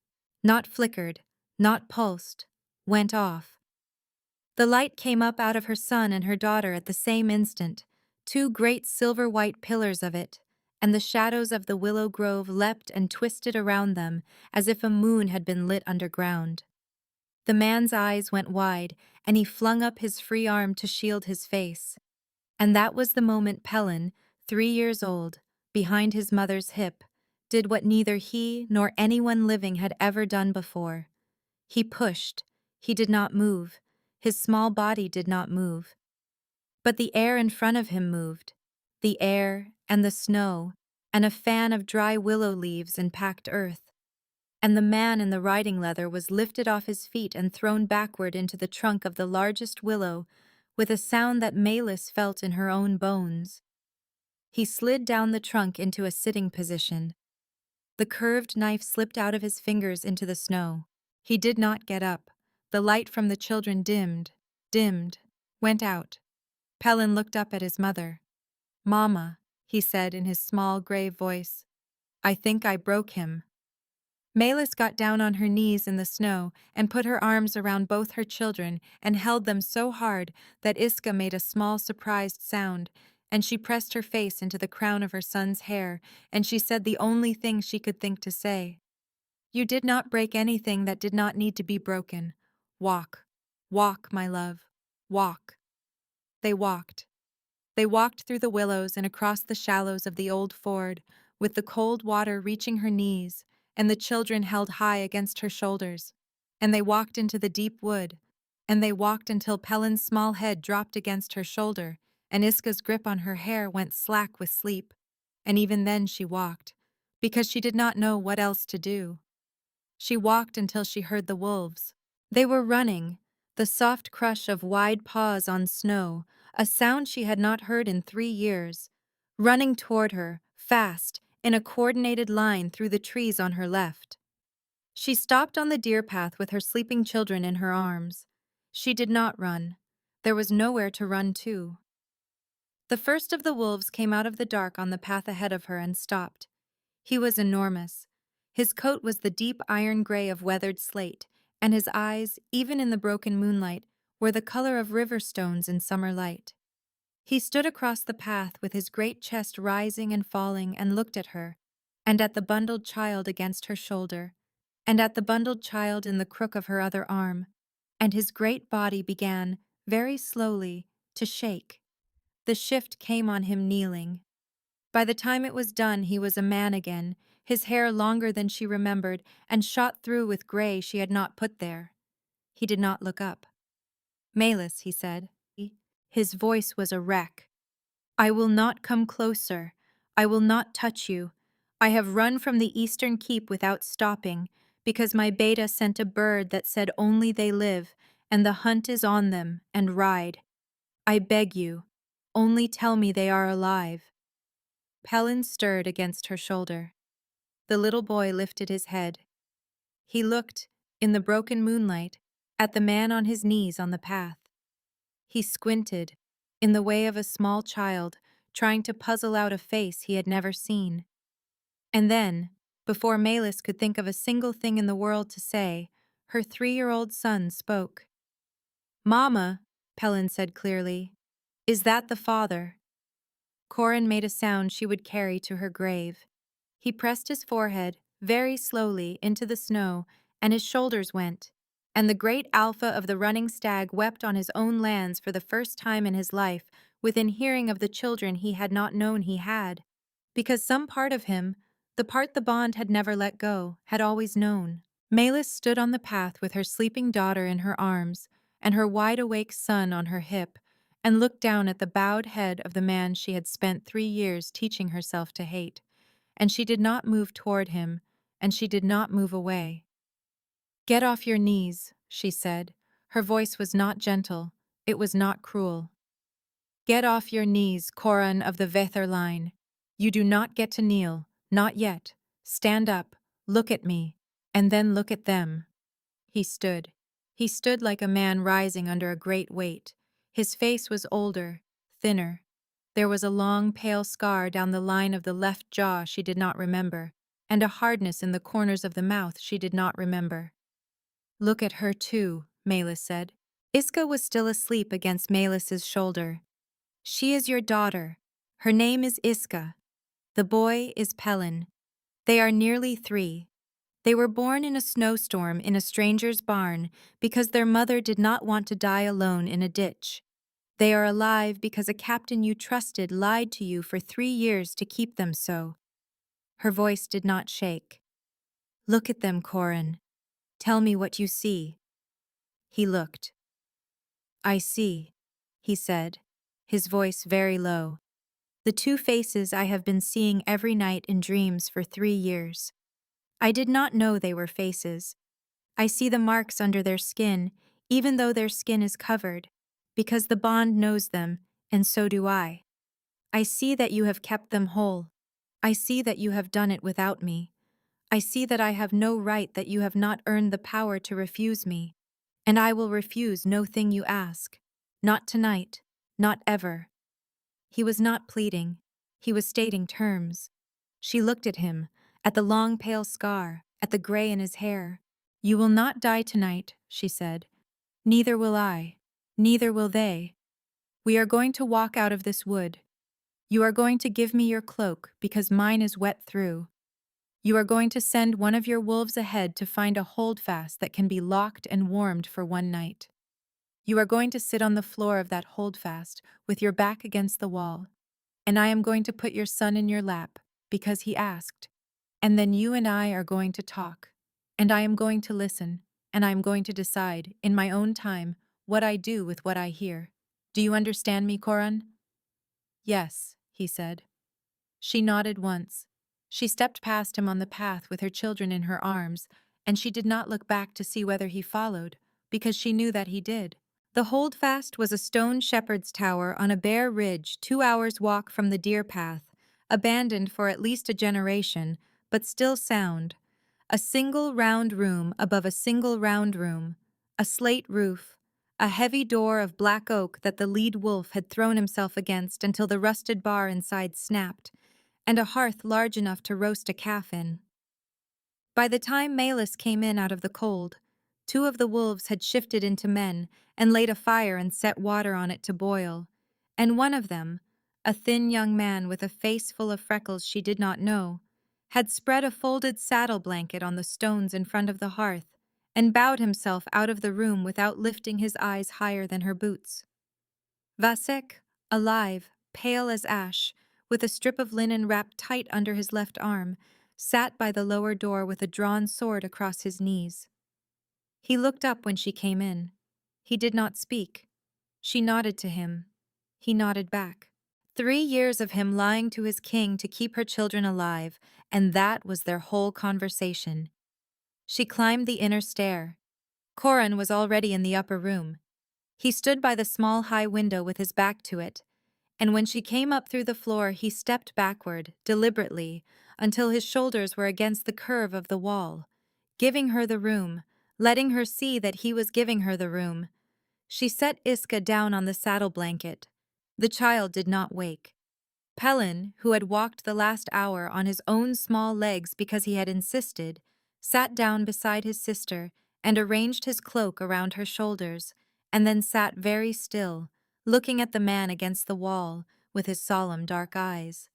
Not flickered, not pulsed, went off. The light came up out of her son and her daughter at the same instant, two great silver-white pillars of it, and the shadows of the willow grove leapt and twisted around them as if a moon had been lit underground. The man's eyes went wide, and he flung up his free arm to shield his face. And that was the moment Pelin, 3 years old, behind his mother's hip, did what neither he nor anyone living had ever done before. He pushed. He did not move. His small body did not move. But the air in front of him moved. The air and the snow, and a fan of dry willow leaves and packed earth. And the man in the riding leather was lifted off his feet and thrown backward into the trunk of the largest willow, with a sound that Mylis felt in her own bones. He slid down the trunk into a sitting position. The curved knife slipped out of his fingers into the snow. He did not get up. The light from the children dimmed, went out. Pelin looked up at his mother. "Mama," he said in his small, grave voice, "I think I broke him." Mylis got down on her knees in the snow and put her arms around both her children and held them so hard that Iska made a small surprised sound, and she pressed her face into the crown of her son's hair, and she said the only thing she could think to say. "You did not break anything that did not need to be broken. Walk, walk, my love, walk." They walked. They walked through the willows and across the shallows of the old ford, with the cold water reaching her knees, and the children held high against her shoulders. And they walked into the deep wood, and they walked until Pelin's small head dropped against her shoulder, and Iska's grip on her hair went slack with sleep. And even then she walked, because she did not know what else to do. She walked until she heard the wolves. They were running, the soft crush of wide paws on snow, a sound she had not heard in 3 years, running toward her, fast, in a coordinated line through the trees on her left. She stopped on the deer path with her sleeping children in her arms. She did not run. There was nowhere to run to. The first of the wolves came out of the dark on the path ahead of her and stopped. He was enormous. His coat was the deep iron gray of weathered slate, and his eyes, even in the broken moonlight, were the color of river stones in summer light. He stood across the path with his great chest rising and falling and looked at her, and at the bundled child against her shoulder, and at the bundled child in the crook of her other arm, and his great body began, very slowly, to shake. The shift came on him kneeling. By the time it was done, he was a man again, his hair longer than she remembered and shot through with gray she had not put there. He did not look up. "Mylis," he said. His voice was a wreck. "I will not come closer. I will not touch you. I have run from the eastern keep without stopping, because my beta sent a bird that said only they live, and the hunt is on them, and ride. I beg you, only tell me they are alive." Pelin stirred against her shoulder. The little boy lifted his head. He looked, in the broken moonlight, at the man on his knees on the path. He squinted, in the way of a small child, trying to puzzle out a face he had never seen. And then, before Mylis could think of a single thing in the world to say, her 3-year-old son spoke. "Mama," Pelin said clearly, "is that the father?" Corin made a sound she would carry to her grave. He pressed his forehead, very slowly, into the snow, and his shoulders went, and the great alpha of the running stag wept on his own lands for the first time in his life, within hearing of the children he had not known he had, because some part of him, The part the bond had never let go, had always known. Malis stood on the path with her sleeping daughter in her arms and her wide-awake son on her hip, and looked down at the bowed head of the man she had spent 3 years teaching herself to hate. And she did not move toward him, and she did not move away. "Get off your knees," she said. Her voice was not gentle, it was not cruel. "Get off your knees, Coran of the Vether line. You do not get to kneel, not yet. Stand up, look at me, and then look at them." He stood. He stood like a man rising under a great weight. His face was older, thinner. There was a long, pale scar down the line of the left jaw she did not remember, and a hardness in the corners of the mouth she did not remember. "Look at her too," Malis said. Iska was still asleep against Malis's shoulder. "She is your daughter. Her name is Iska. The boy is Pelin. They are nearly 3. They were born in a snowstorm in a stranger's barn because their mother did not want to die alone in a ditch. They are alive because a captain you trusted lied to you for 3 years to keep them so." Her voice did not shake. "Look at them, Corin. Tell me what you see." He looked. "I see," he said, his voice very low. "The 2 faces I have been seeing every night in dreams for 3 years. I did not know they were faces. I see the marks under their skin, even though their skin is covered, because the bond knows them, and so do I. I see that you have kept them whole. I see that you have done it without me. I see that I have no right, that you have not earned the power to refuse me. And I will refuse no thing you ask. Not tonight, not ever." He was not pleading. He was stating terms. She looked at him, at the long pale scar, at the gray in his hair. "You will not die tonight," she said. "Neither will I. Neither will they. We are going to walk out of this wood. You are going to give me your cloak because mine is wet through. You are going to send one of your wolves ahead to find a holdfast that can be locked and warmed for one night. You are going to sit on the floor of that holdfast with your back against the wall, and I am going to put your son in your lap because he asked. And then you and I are going to talk, and I am going to listen, and I am going to decide, in my own time, what I do with what I hear. Do you understand me, Coran?" "Yes," he said. She nodded once. She stepped past him on the path with her children in her arms, and she did not look back to see whether he followed, because she knew that he did. The holdfast was a stone shepherd's tower on a bare ridge 2 hours' walk from the deer path, abandoned for at least a generation, but still sound. A single round room above a single round room, a slate roof, a heavy door of black oak that the lead wolf had thrown himself against until the rusted bar inside snapped, and a hearth large enough to roast a calf in. By the time Malis came in out of the cold, 2 of the wolves had shifted into men and laid a fire and set water on it to boil, and one of them, a thin young man with a face full of freckles she did not know, had spread a folded saddle blanket on the stones in front of the hearth and bowed himself out of the room without lifting his eyes higher than her boots. Vasek, alive, pale as ash, with a strip of linen wrapped tight under his left arm, sat by the lower door with a drawn sword across his knees. He looked up when she came in. He did not speak. She nodded to him. He nodded back. 3 years of him lying to his king to keep her children alive, and that was their whole conversation. She climbed the inner stair. Coran was already in the upper room. He stood by the small high window with his back to it, and when she came up through the floor he stepped backward, deliberately, until his shoulders were against the curve of the wall, giving her the room, letting her see that he was giving her the room. She set Iska down on the saddle blanket. The child did not wake. Pelin, who had walked the last hour on his own small legs because he had insisted, sat down beside his sister and arranged his cloak around her shoulders, and then sat very still, looking at the man against the wall with his solemn dark eyes.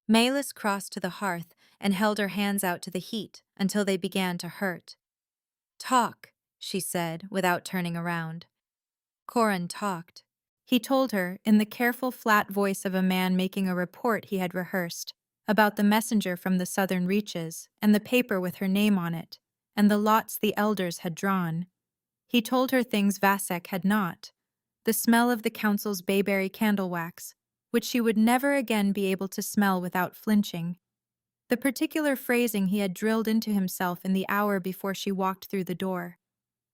Malis crossed to the hearth and held her hands out to the heat until they began to hurt. "Talk," she said, without turning around. Coran talked. He told her, in the careful, flat voice of a man making a report he had rehearsed. about the messenger from the southern reaches, and the paper with her name on it, and the lots the elders had drawn. He told her things Vasek had not, the smell of the council's bayberry candle wax, which she would never again be able to smell without flinching, the particular phrasing he had drilled into himself in the hour before she walked through the door.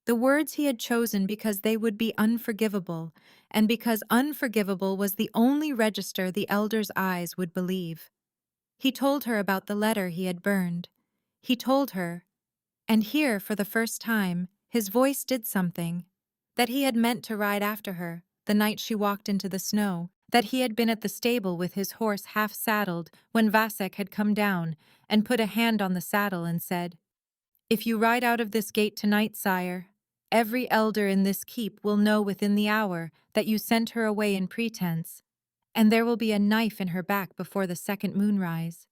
The words he had chosen because they would be unforgivable, and because unforgivable was the only register the elder's eyes would believe. He told her about the letter he had burned. He told her, and here, for the first time, his voice did something, that he had meant to ride after her the night she walked into the snow, that he had been at the stable with his horse half saddled when Vasek had come down and put a hand on the saddle and said, "If you ride out of this gate tonight, sire, every elder in this keep will know within the hour that you sent her away in pretense, and there will be a knife in her back before the second moonrise."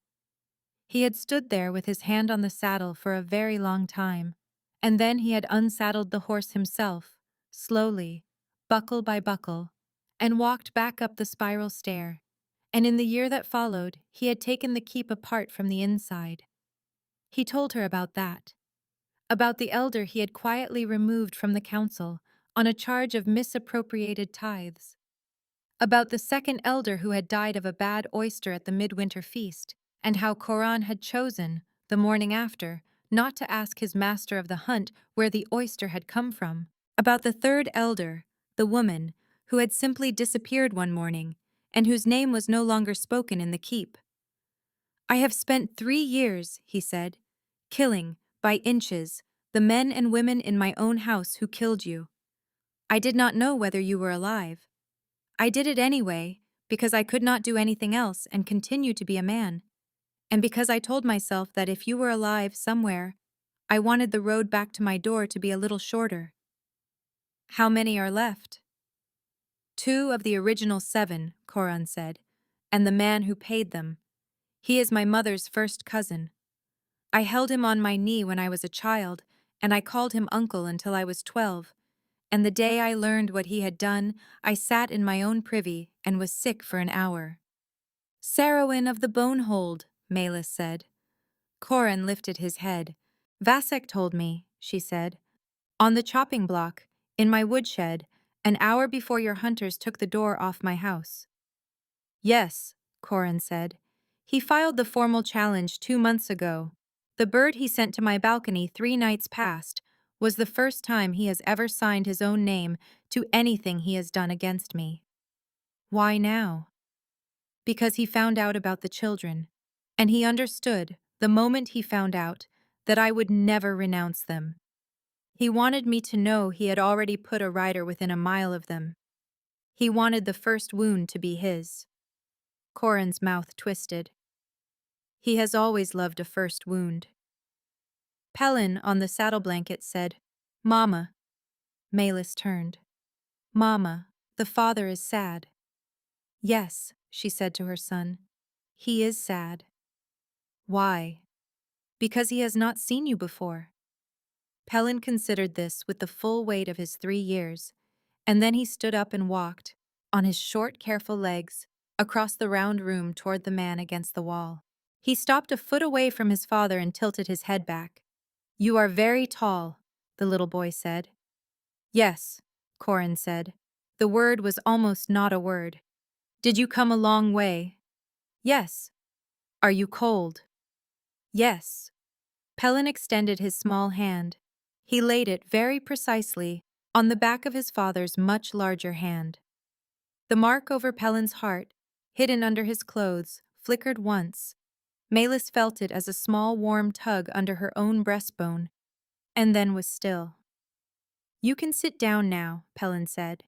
He had stood there with his hand on the saddle for a very long time, and then he had unsaddled the horse himself, slowly, buckle by buckle, and walked back up the spiral stair. And in the year that followed, he had taken the keep apart from the inside. He told her about that, about the elder he had quietly removed from the council on a charge of misappropriated tithes, about the second elder who had died of a bad oyster at the midwinter feast, and how Koran had chosen, the morning after, not to ask his master of the hunt where the oyster had come from, about the third elder, the woman, who had simply disappeared one morning, and whose name was no longer spoken in the keep. "I have spent 3 years," he said, "killing, by inches, the men and women in my own house who killed you. I did not know whether you were alive. I did it anyway, because I could not do anything else and continue to be a man, and because I told myself that if you were alive somewhere, I wanted the road back to my door to be a little shorter." "How many are left?" "2 of the original 7, Koran said, and the man who paid them. He is my mother's first cousin. I held him on my knee when I was a child, and I called him uncle until I was 12, and the day I learned what he had done, I sat in my own privy and was sick for an hour." "Sarowin of the Bonehold," Melis said. Koran lifted his head. "Vasek told me," she said, "on the chopping block, in my woodshed, an hour before your hunters took the door off my house." "Yes," Koran said. "He filed the formal challenge 2 months ago. The bird he sent to my balcony 3 nights past was the first time he has ever signed his own name to anything he has done against me." "Why now?" "Because he found out about the children, and he understood, the moment he found out, that I would never renounce them. He wanted me to know he had already put a rider within a mile of them. He wanted the first wound to be his." Koran's mouth twisted. "He has always loved a first wound." Pelin, on the saddle blanket, said, "Mama." Melis turned. "Mama, the father is sad." "Yes," she said to her son. "He is sad." "Why?" "Because he has not seen you before." Pelin considered this with the full weight of his 3 years, and then he stood up and walked, on his short, careful legs, across the round room toward the man against the wall. He stopped a foot away from his father and tilted his head back. "You are very tall," the little boy said. "Yes," Koran said. The word was almost not a word. "Did you come a long way?" "Yes." "Are you cold?" "Yes." Pelin extended his small hand. He laid it very precisely on the back of his father's much larger hand. The mark over Pelin's heart, hidden under his clothes, flickered once. Melis felt it as a small warm tug under her own breastbone, and then was still. "You can sit down now," Pelin said.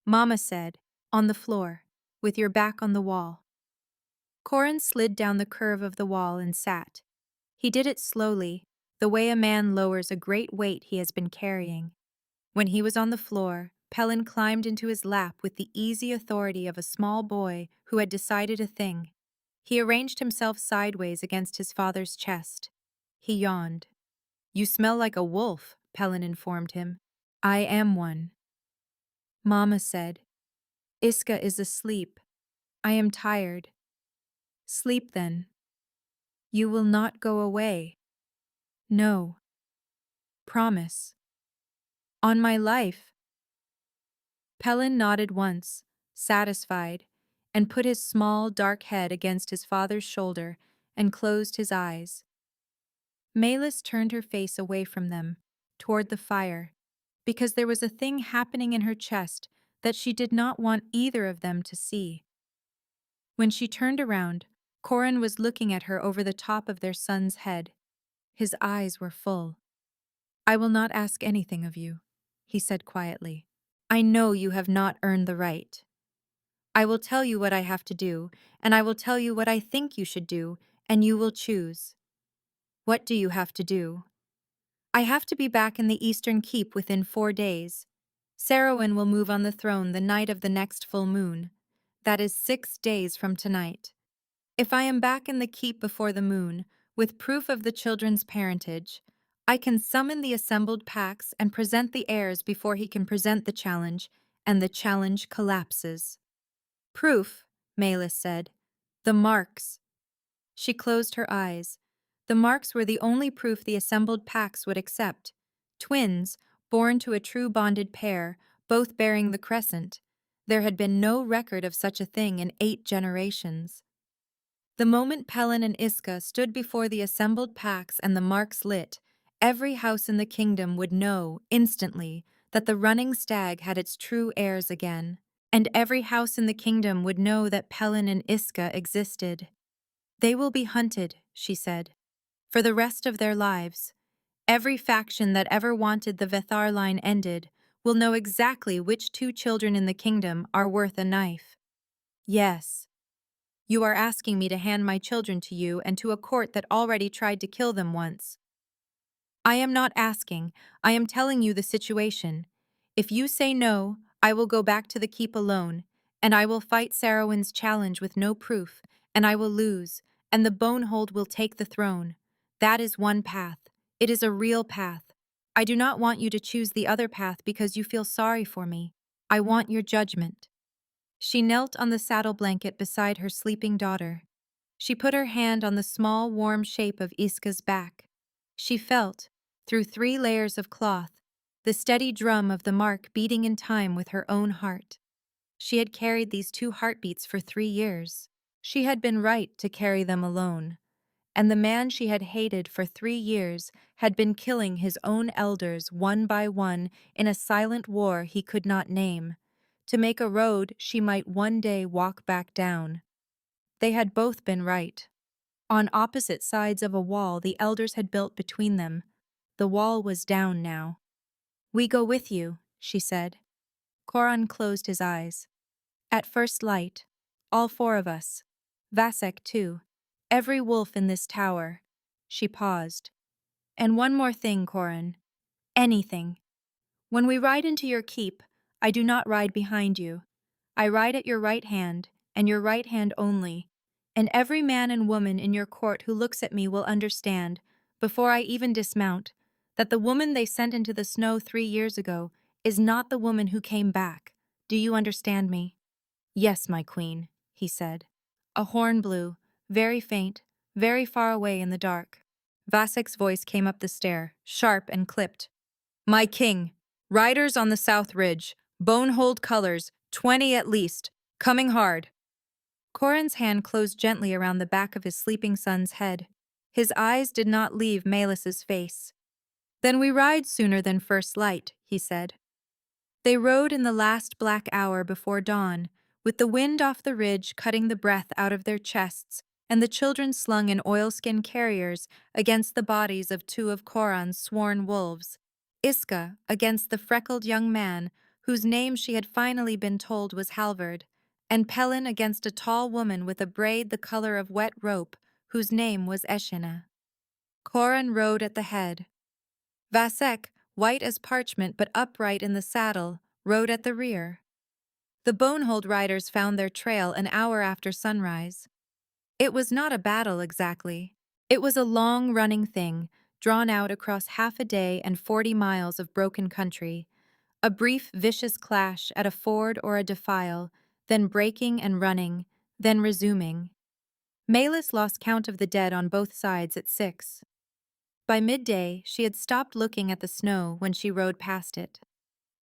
"Mama said, on the floor, with your back on the wall." Koran slid down the curve of the wall and sat. He did it slowly, the way a man lowers a great weight he has been carrying. When he was on the floor, Pelin climbed into his lap with the easy authority of a small boy who had decided a thing. He arranged himself sideways against his father's chest. He yawned. "You smell like a wolf," Pelin informed him. "I am one." Mama said, "Iska is asleep. I am tired." "Sleep then," You will not go away. No. Promise. On my life. Pelin nodded once, satisfied, and put his small, dark head against his father's shoulder and closed his eyes. Malis turned her face away from them, toward the fire, because there was a thing happening in her chest that she did not want either of them to see. When she turned around, Corin was looking at her over the top of their son's head. His eyes were full. I will not ask anything of you, he said quietly. I know you have not earned the right. I will tell you what I have to do, and I will tell you what I think you should do, and you will choose. What do you have to do? I have to be back in the Eastern Keep within 4 days. Sarowyn will move on the throne the night of the next full moon. That is 6 days from tonight. If I am back in the keep before the moon, with proof of the children's parentage, I can summon the assembled packs and present the heirs before he can present the challenge, and the challenge collapses. Proof, Malis said. The marks. She closed her eyes. The marks were the only proof the assembled packs would accept. Twins, born to a true bonded pair, both bearing the crescent. There had been no record of such a thing in 8 generations. The moment Pelin and Iska stood before the assembled packs and the marks lit, every house in the kingdom would know, instantly, that the running stag had its true heirs again. And every house in the kingdom would know that Pelin and Iska existed. They will be hunted, she said, for the rest of their lives. Every faction that ever wanted the Vethar line ended will know exactly which 2 children in the kingdom are worth a knife. Yes. You are asking me to hand my children to you and to a court that already tried to kill them once. I am not asking, I am telling you the situation. If you say no, I will go back to the keep alone, and I will fight Sarowyn's challenge with no proof, and I will lose, and the Bonehold will take the throne. That is one path. It is a real path. I do not want you to choose the other path because you feel sorry for me. I want your judgment. She knelt on the saddle blanket beside her sleeping daughter. She put her hand on the small, warm shape of Iska's back. She felt, through 3 layers of cloth, the steady drum of the mark beating in time with her own heart. She had carried these 2 heartbeats for 3 years. She had been right to carry them alone. And the man she had hated for 3 years had been killing his own elders one by one in a silent war he could not name, to make a road she might one day walk back down. They had both been right. On opposite sides of a wall the elders had built between them. The wall was down now. We go with you, she said. Coran closed his eyes. At first light, all 4 of us. Vasek too. Every wolf in this tower. She paused. And one more thing, Coran. Anything. When we ride into your keep, I do not ride behind you. I ride at your right hand, and your right hand only. And every man and woman in your court who looks at me will understand, before I even dismount, that the woman they sent into the snow 3 years ago is not the woman who came back. Do you understand me? Yes, my queen, he said. A horn blew, very faint, very far away in the dark. Vasek's voice came up the stair, sharp and clipped. My king, riders on the south ridge, Bonehold colors, 20 at least, coming hard. Corin's hand closed gently around the back of his sleeping son's head. His eyes did not leave Malis's face. Then we ride sooner than first light, he said. They rode in the last black hour before dawn, with the wind off the ridge cutting the breath out of their chests, and the children slung in oilskin carriers against the bodies of 2 of Coran's sworn wolves, Iska against the freckled young man whose name she had finally been told was Halvard, and Pelin against a tall woman with a braid the color of wet rope whose name was Eshina. Coran rode at the head. Vasek, white as parchment but upright in the saddle, rode at the rear. The Bonehold riders found their trail an hour after sunrise. It was not a battle exactly. It was a long-running thing, drawn out across half a day and 40 miles of broken country. A brief, vicious clash at a ford or a defile, then breaking and running, then resuming. Malis lost count of the dead on both sides at 6. By midday, she had stopped looking at the snow when she rode past it.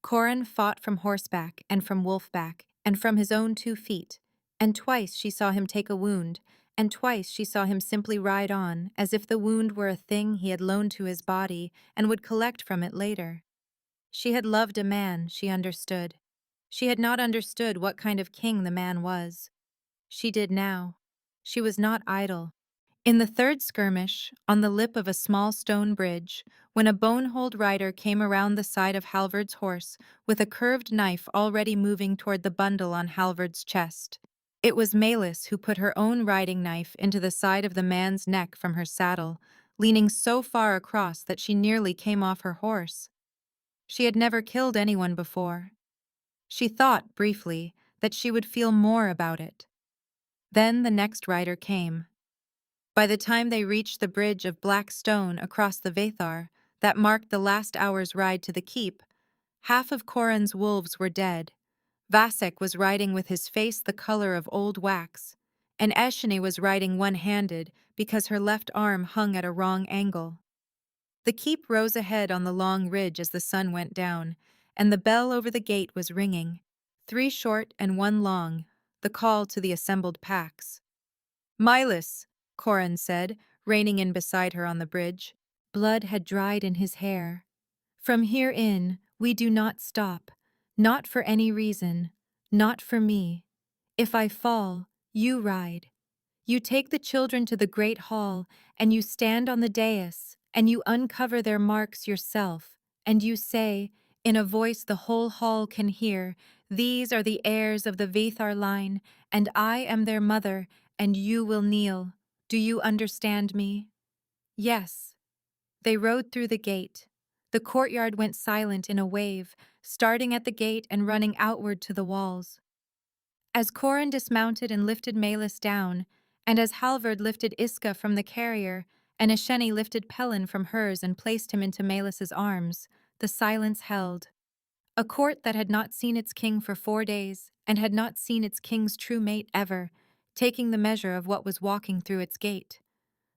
Corin fought from horseback and from wolfback and from his own 2 feet, and twice she saw him take a wound, and twice she saw him simply ride on, as if the wound were a thing he had loaned to his body and would collect from it later. She had loved a man, she understood. She had not understood what kind of king the man was. She did now. She was not idle. In the 3rd skirmish, on the lip of a small stone bridge, when a bone-hold rider came around the side of Halvard's horse with a curved knife already moving toward the bundle on Halvard's chest, it was Malis who put her own riding knife into the side of the man's neck from her saddle, leaning so far across that she nearly came off her horse. She had never killed anyone before. She thought, briefly, that she would feel more about it. Then the next rider came. By the time they reached the bridge of black stone across the Vathar that marked the last hour's ride to the keep, half of Corin's wolves were dead. Vasek was riding with his face the color of old wax, and Eshene was riding one-handed because her left arm hung at a wrong angle. The keep rose ahead on the long ridge as the sun went down, and the bell over the gate was ringing, 3 short and 1 long, the call to the assembled packs. "Milas," Corin said, reining in beside her on the bridge. Blood had dried in his hair. "From here in, we do not stop. Not for any reason. Not for me. If I fall, you ride. You take the children to the great hall, and you stand on the dais, and you uncover their marks yourself, and you say, in a voice the whole hall can hear, 'These are the heirs of the Vathar line, and I am their mother, and you will kneel. Do you understand me?'" Yes. They rode through the gate. The courtyard went silent in a wave, starting at the gate and running outward to the walls. As Corin dismounted and lifted Malis down, and as Halvard lifted Iska from the carrier, and Eshene lifted Pelin from hers and placed him into Malis's arms, the silence held. A court that had not seen its king for 4 days, and had not seen its king's true mate ever, taking the measure of what was walking through its gate.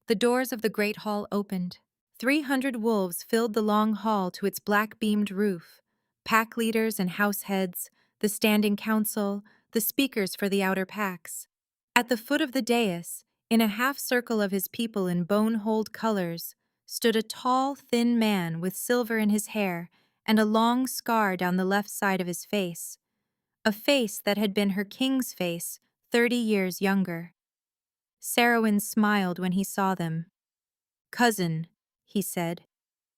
The doors of the great hall opened. 300 wolves filled the long hall to its black-beamed roof. Pack leaders and house heads, the standing council, the speakers for the outer packs. At the foot of the dais, in a half-circle of his people in bone-hold colors, stood a tall, thin man with silver in his hair and a long scar down the left side of his face. A face that had been her king's face 30 years younger. Sarowyn smiled when he saw them. "Cousin," he said.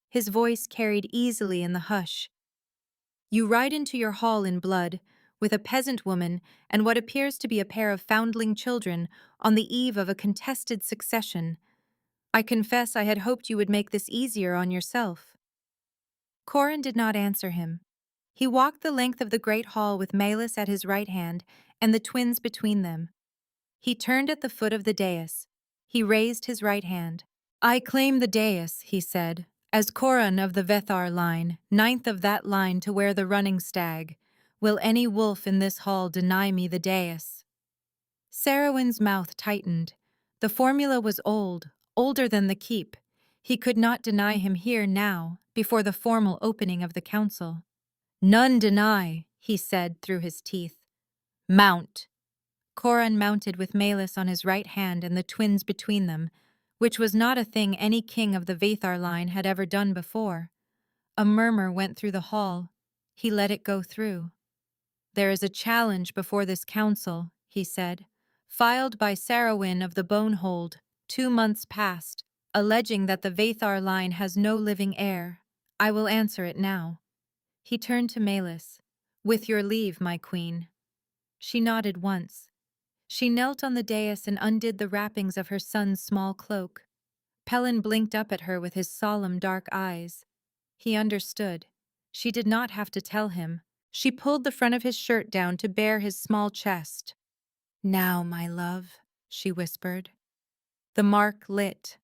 His voice carried easily in the hush. "You ride into your hall in blood, with a peasant woman and what appears to be a pair of foundling children on the eve of a contested succession. I confess I had hoped you would make this easier on yourself." Corin did not answer him. He walked the length of the great hall with Malis at his right hand and the twins between them. He turned at the foot of the dais. He raised his right hand. "I claim the dais," he said, "as Corin of the Vathar line, 9th of that line to wear the running stag. Will any wolf in this hall deny me the dais?" Sarowyn's mouth tightened. The formula was old, older than the keep. He could not deny him here now, before the formal opening of the council. "None deny," he said through his teeth. "Mount." Corin mounted with Malis on his right hand and the twins between them, which was not a thing any king of the Vathar line had ever done before. A murmur went through the hall. He let it go through. "There is a challenge before this council," he said, "filed by Sarowyn of the Bonehold, 2 months past, alleging that the Vathar line has no living heir. I will answer it now." He turned to Malis. "With your leave, my queen." She nodded once. She knelt on the dais and undid the wrappings of her son's small cloak. Pelin blinked up at her with his solemn dark eyes. He understood. She did not have to tell him. She pulled the front of his shirt down to bare his small chest. "Now, my love," she whispered. The mark lit.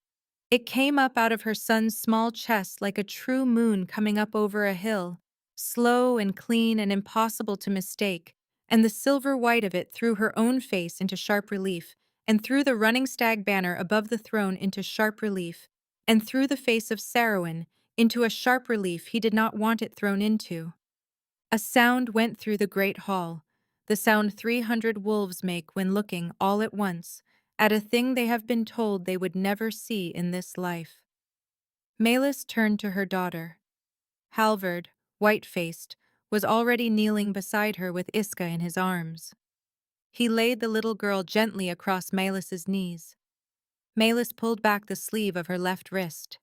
It came up out of her son's small chest like a true moon coming up over a hill, slow and clean and impossible to mistake, and the silver white of it threw her own face into sharp relief, and threw the running stag banner above the throne into sharp relief, and threw the face of Sarowin into a sharp relief he did not want it thrown into. A sound went through the great hall, the sound 300 wolves make when looking all at once at a thing they have been told they would never see in this life. Melis turned to her daughter. Halvard, white-faced, was already kneeling beside her with Iska in his arms. He laid the little girl gently across Melis's knees. Melis pulled back the sleeve of her left wrist.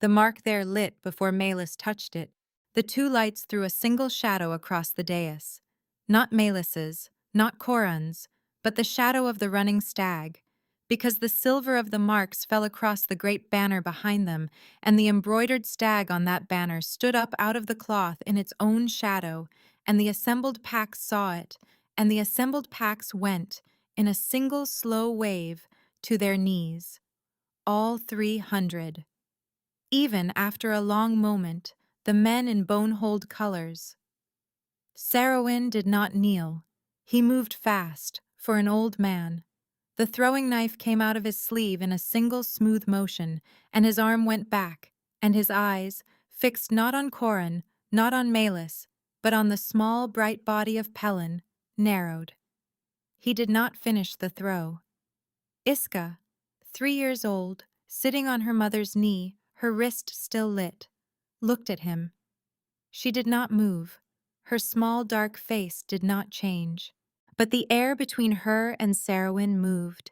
The mark there lit before Melis touched it. The two lights threw a single shadow across the dais. Not Melis's, not Coran's, but the shadow of the running stag, because the silver of the marks fell across the great banner behind them, and the embroidered stag on that banner stood up out of the cloth in its own shadow, and the assembled packs saw it, and the assembled packs went, in a single slow wave, to their knees. All 300. Even after a long moment, the men in bone-hold colors. Sarowin did not kneel. He moved fast, for an old man. The throwing knife came out of his sleeve in a single smooth motion, and his arm went back, and his eyes, fixed not on Coran, not on Melis, but on the small, bright body of Pelin, narrowed. He did not finish the throw. Iska, 3 years old, sitting on her mother's knee, her wrist still lit, looked at him. She did not move. Her small dark face did not change. But the air between her and Sarowin moved,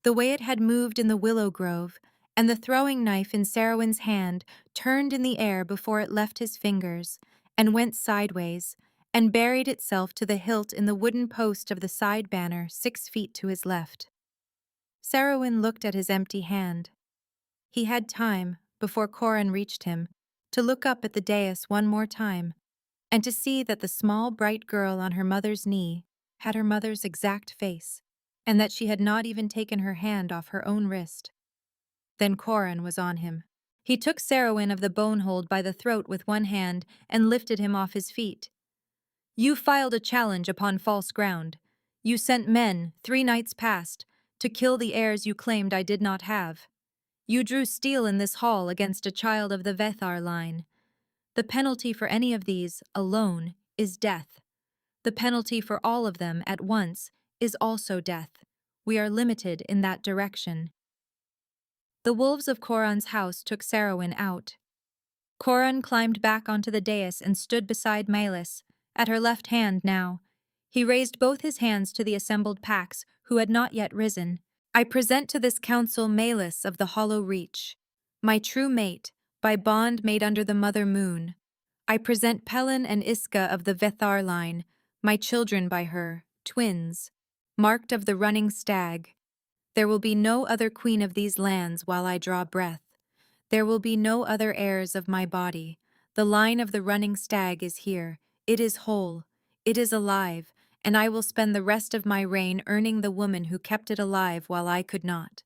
the way it had moved in the willow grove, and the throwing knife in Sarowin's hand turned in the air before it left his fingers, and went sideways, and buried itself to the hilt in the wooden post of the side banner 6 feet to his left. Sarowin looked at his empty hand. He had time, before Coran reached him, to look up at the dais one more time, and to see that the small, bright girl on her mother's knee had her mother's exact face, and that she had not even taken her hand off her own wrist. Then Coran was on him. He took Sarowin of the bonehold by the throat with one hand and lifted him off his feet. "You filed a challenge upon false ground. You sent men, 3 nights past, to kill the heirs you claimed I did not have. You drew steel in this hall against a child of the Vethar line. The penalty for any of these, alone, is death. The penalty for all of them, at once, is also death. We are limited in that direction." The wolves of Coran's house took Sarowin out. Coran climbed back onto the dais and stood beside Melis, at her left hand now. He raised both his hands to the assembled packs, who had not yet risen. "I present to this council Melis of the Hollow Reach, my true mate, by bond made under the mother moon. I present Pelin and Iska of the Vethar line, my children by her, twins, marked of the running stag. There will be no other queen of these lands while I draw breath. There will be no other heirs of my body. The line of the running stag is here. It is whole. It is alive, and I will spend the rest of my reign earning the woman who kept it alive while I could not."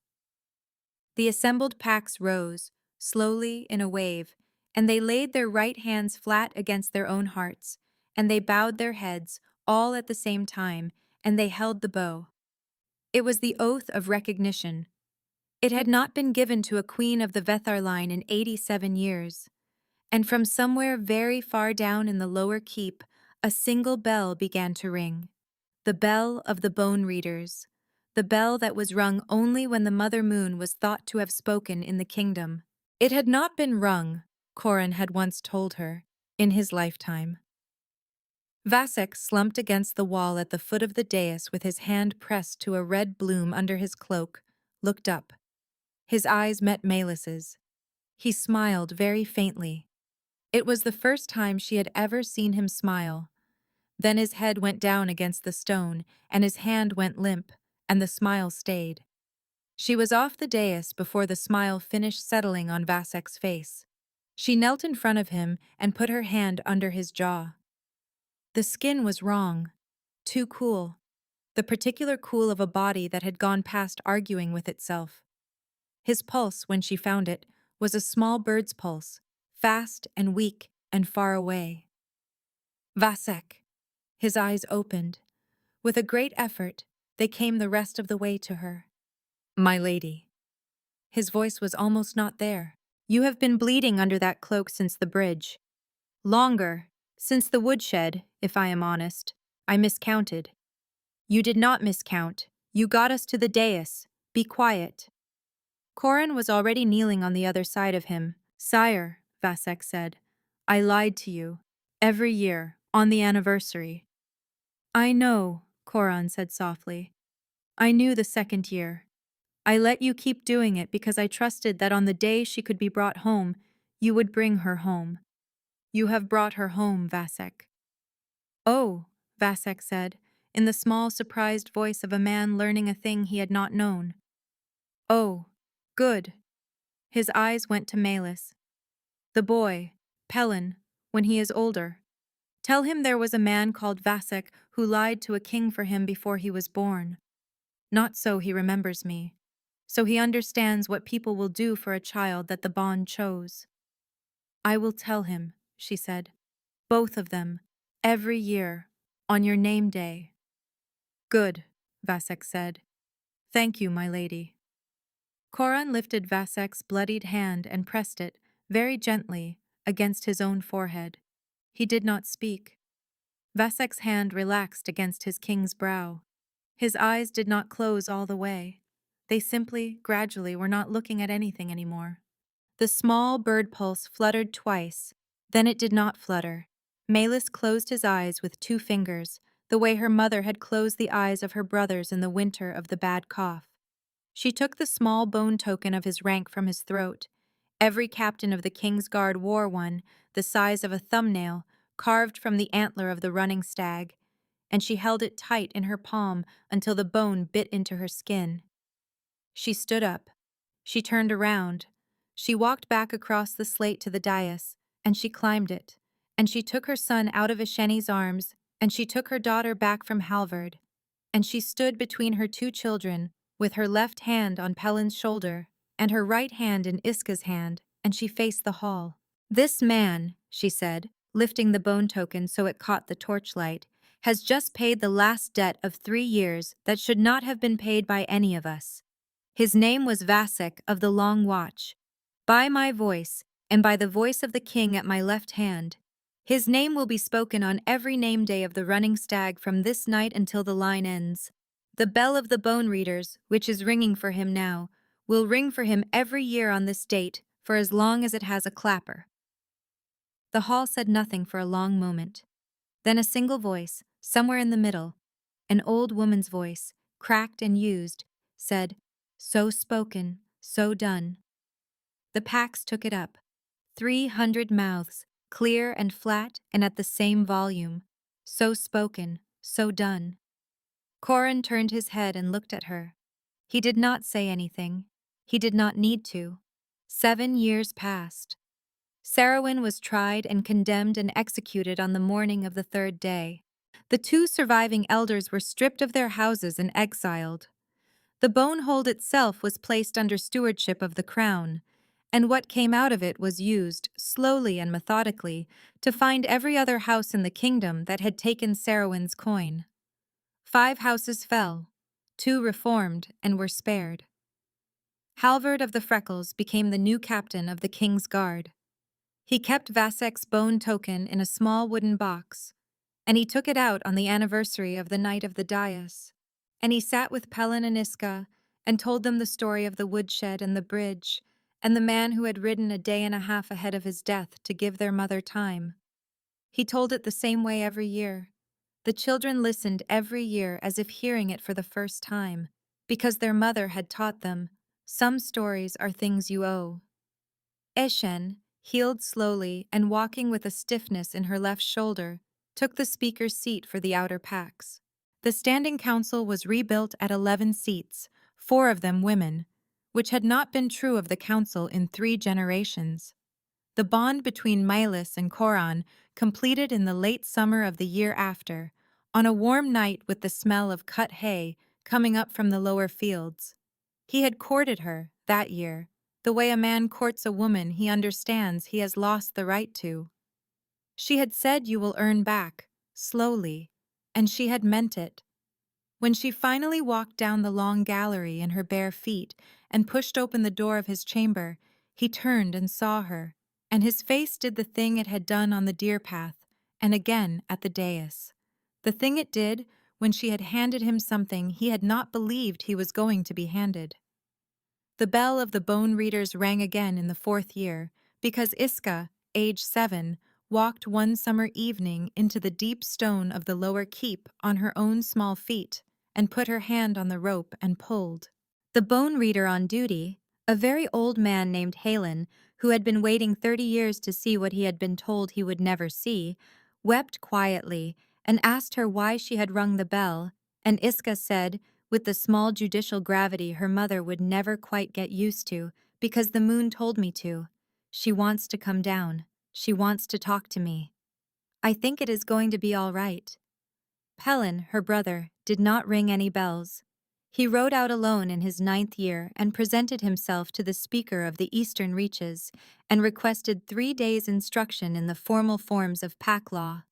The assembled packs rose, slowly in a wave, and they laid their right hands flat against their own hearts, and they bowed their heads, all at the same time, and they held the bow. It was the oath of recognition. It had not been given to a queen of the Vethar line in 87 years. And from somewhere very far down in the lower keep, a single bell began to ring. The bell of the bone readers. The bell that was rung only when the mother moon was thought to have spoken in the kingdom. It had not been rung, Coran had once told her, in his lifetime. Vasek slumped against the wall at the foot of the dais with his hand pressed to a red bloom under his cloak, looked up. His eyes met Melis's. He smiled very faintly. It was the first time she had ever seen him smile. Then his head went down against the stone, and his hand went limp, and the smile stayed. She was off the dais before the smile finished settling on Vasek's face. She knelt in front of him and put her hand under his jaw. The skin was wrong. Too cool. The particular cool of a body that had gone past arguing with itself. His pulse, when she found it, was a small bird's pulse, fast and weak and far away. "Vasek." His eyes opened. With a great effort, they came the rest of the way to her. My lady. His voice was almost not there. You have been bleeding under that cloak since the bridge. Longer, since the woodshed, if I am honest. I miscounted. You did not miscount. You got us to the dais. Be quiet. Corin was already kneeling on the other side of him. Sire, Vasek said, I lied to you. Every year, on the anniversary. I know, Corin said softly. I knew the second year. I let you keep doing it because I trusted that on the day she could be brought home, you would bring her home. You have brought her home, Vasek. Oh, Vasek said, in the small, surprised voice of a man learning a thing he had not known. Oh, good. His eyes went to Malus. The boy, Pelin, when he is older. Tell him there was a man called Vasek who lied to a king for him before he was born. Not so he remembers me. So he understands what people will do for a child that the bond chose. I will tell him, she said. Both of them, every year, on your name day. Good, Vasek said. Thank you, my lady. Coran lifted Vasek's bloodied hand and pressed it, very gently, against his own forehead. He did not speak. Vasek's hand relaxed against his king's brow. His eyes did not close all the way. They simply, gradually, were not looking at anything anymore. The small bird pulse fluttered twice, then it did not flutter. Malus closed his eyes with 2 fingers, the way her mother had closed the eyes of her brothers in the winter of the bad cough. She took the small bone token of his rank from his throat. Every captain of the King's Guard wore one, the size of a thumbnail, carved from the antler of the running stag, and she held it tight in her palm until the bone bit into her skin. She stood up. She turned around. She walked back across the slate to the dais, and she climbed it. And she took her son out of Isheni's arms, and she took her daughter back from Halvard. And she stood between her 2 children, with her left hand on Pelin's shoulder, and her right hand in Iska's hand, and she faced the hall. This man, she said, lifting the bone token so it caught the torchlight, has just paid the last debt of 3 years that should not have been paid by any of us. His name was Vasek of the Long Watch. By my voice, and by the voice of the king at my left hand, his name will be spoken on every name day of the running stag from this night until the line ends. The bell of the bone readers, which is ringing for him now, will ring for him every year on this date for as long as it has a clapper. The hall said nothing for a long moment. Then a single voice, somewhere in the middle, an old woman's voice, cracked and used, said, So spoken, so done. The Pax took it up. 300 mouths, clear and flat and at the same volume. So spoken, so done. Corin turned his head and looked at her. He did not say anything. He did not need to. 7 years passed. Sarowyn was tried and condemned and executed on the morning of the 3rd day. The 2 surviving elders were stripped of their houses and exiled. The bonehold itself was placed under stewardship of the crown, and what came out of it was used, slowly and methodically, to find every other house in the kingdom that had taken Sarowyn's coin. 5 houses fell, 2 reformed and were spared. Halvard of the Freckles became the new captain of the King's Guard. He kept Vasek's bone token in a small wooden box, and he took it out on the anniversary of the night of the dais. And he sat with Pelin and Iska and told them the story of the woodshed and the bridge, and the man who had ridden a day and a half ahead of his death to give their mother time. He told it the same way every year. The children listened every year as if hearing it for the first time, because their mother had taught them, some stories are things you owe. Eshen, healed slowly and walking with a stiffness in her left shoulder, took the speaker's seat for the outer Pax. The standing council was rebuilt at 11 seats, 4 of them women, which had not been true of the council in 3 generations. The bond between Milas and Coran completed in the late summer of the year after, on a warm night with the smell of cut hay coming up from the lower fields. He had courted her, that year, the way a man courts a woman he understands he has lost the right to. She had said you will earn back, slowly, and she had meant it. When she finally walked down the long gallery in her bare feet and pushed open the door of his chamber, he turned and saw her, and his face did the thing it had done on the deer path, and again at the dais. The thing it did when she had handed him something he had not believed he was going to be handed. The bell of the bone readers rang again in the 4th year, because Iska, age 7, walked one summer evening into the deep stone of the lower keep on her own small feet and put her hand on the rope and pulled. The bone reader on duty, a very old man named Halen, who had been waiting 30 years to see what he had been told he would never see, wept quietly and asked her why she had rung the bell, and Iska said, with the small judicial gravity her mother would never quite get used to, because the moon told me to. She wants to come down. She wants to talk to me. I think it is going to be all right. Pelin, her brother, did not ring any bells. He rode out alone in his 9th year and presented himself to the Speaker of the Eastern Reaches and requested 3 days' instruction in the formal forms of pack law.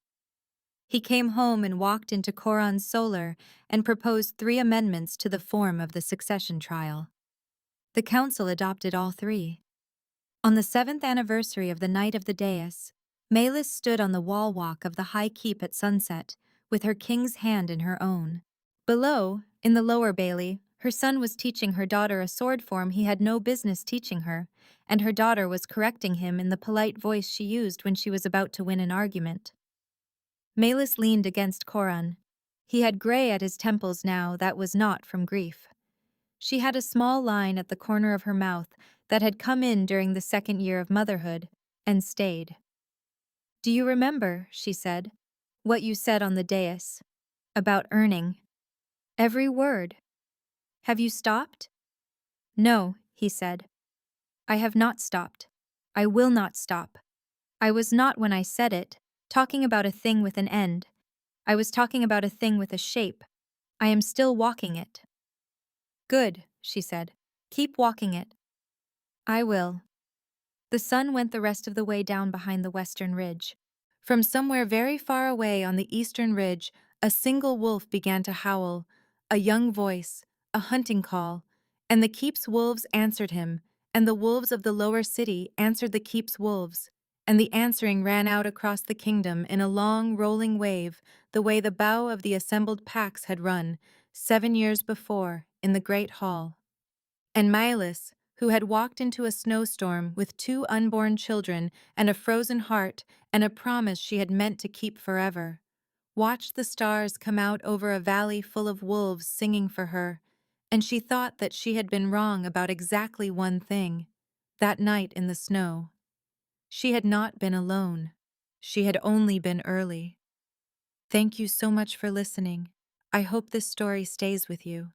He came home and walked into Coron's solar and proposed 3 amendments to the form of the succession trial. The council adopted all 3. On the 7th anniversary of the night of the dais, Melis stood on the wall walk of the high keep at sunset, with her king's hand in her own. Below, in the lower bailey, her son was teaching her daughter a sword form he had no business teaching her, and her daughter was correcting him in the polite voice she used when she was about to win an argument. Melis leaned against Coron. He had gray at his temples now that was not from grief. She had a small line at the corner of her mouth that had come in during the 2nd year of motherhood, and stayed. "Do you remember," she said, "what you said on the dais? About earning. Every word. Have you stopped?" "No," he said. "I have not stopped. I will not stop. I was not, when I said it, talking about a thing with an end. I was talking about a thing with a shape. I am still walking it." "Good," she said. "Keep walking it." "I will." The sun went the rest of the way down behind the western ridge. From somewhere very far away on the eastern ridge, a single wolf began to howl, a young voice, a hunting call, and the keep's wolves answered him, and the wolves of the lower city answered the keep's wolves, and the answering ran out across the kingdom in a long, rolling wave, the way the bow of the assembled packs had run, 7 years before, in the great hall. And Milas, who had walked into a snowstorm with 2 unborn children and a frozen heart and a promise she had meant to keep forever, watched the stars come out over a valley full of wolves singing for her, and she thought that she had been wrong about exactly one thing, that night in the snow. She had not been alone. She had only been early. Thank you so much for listening. I hope this story stays with you.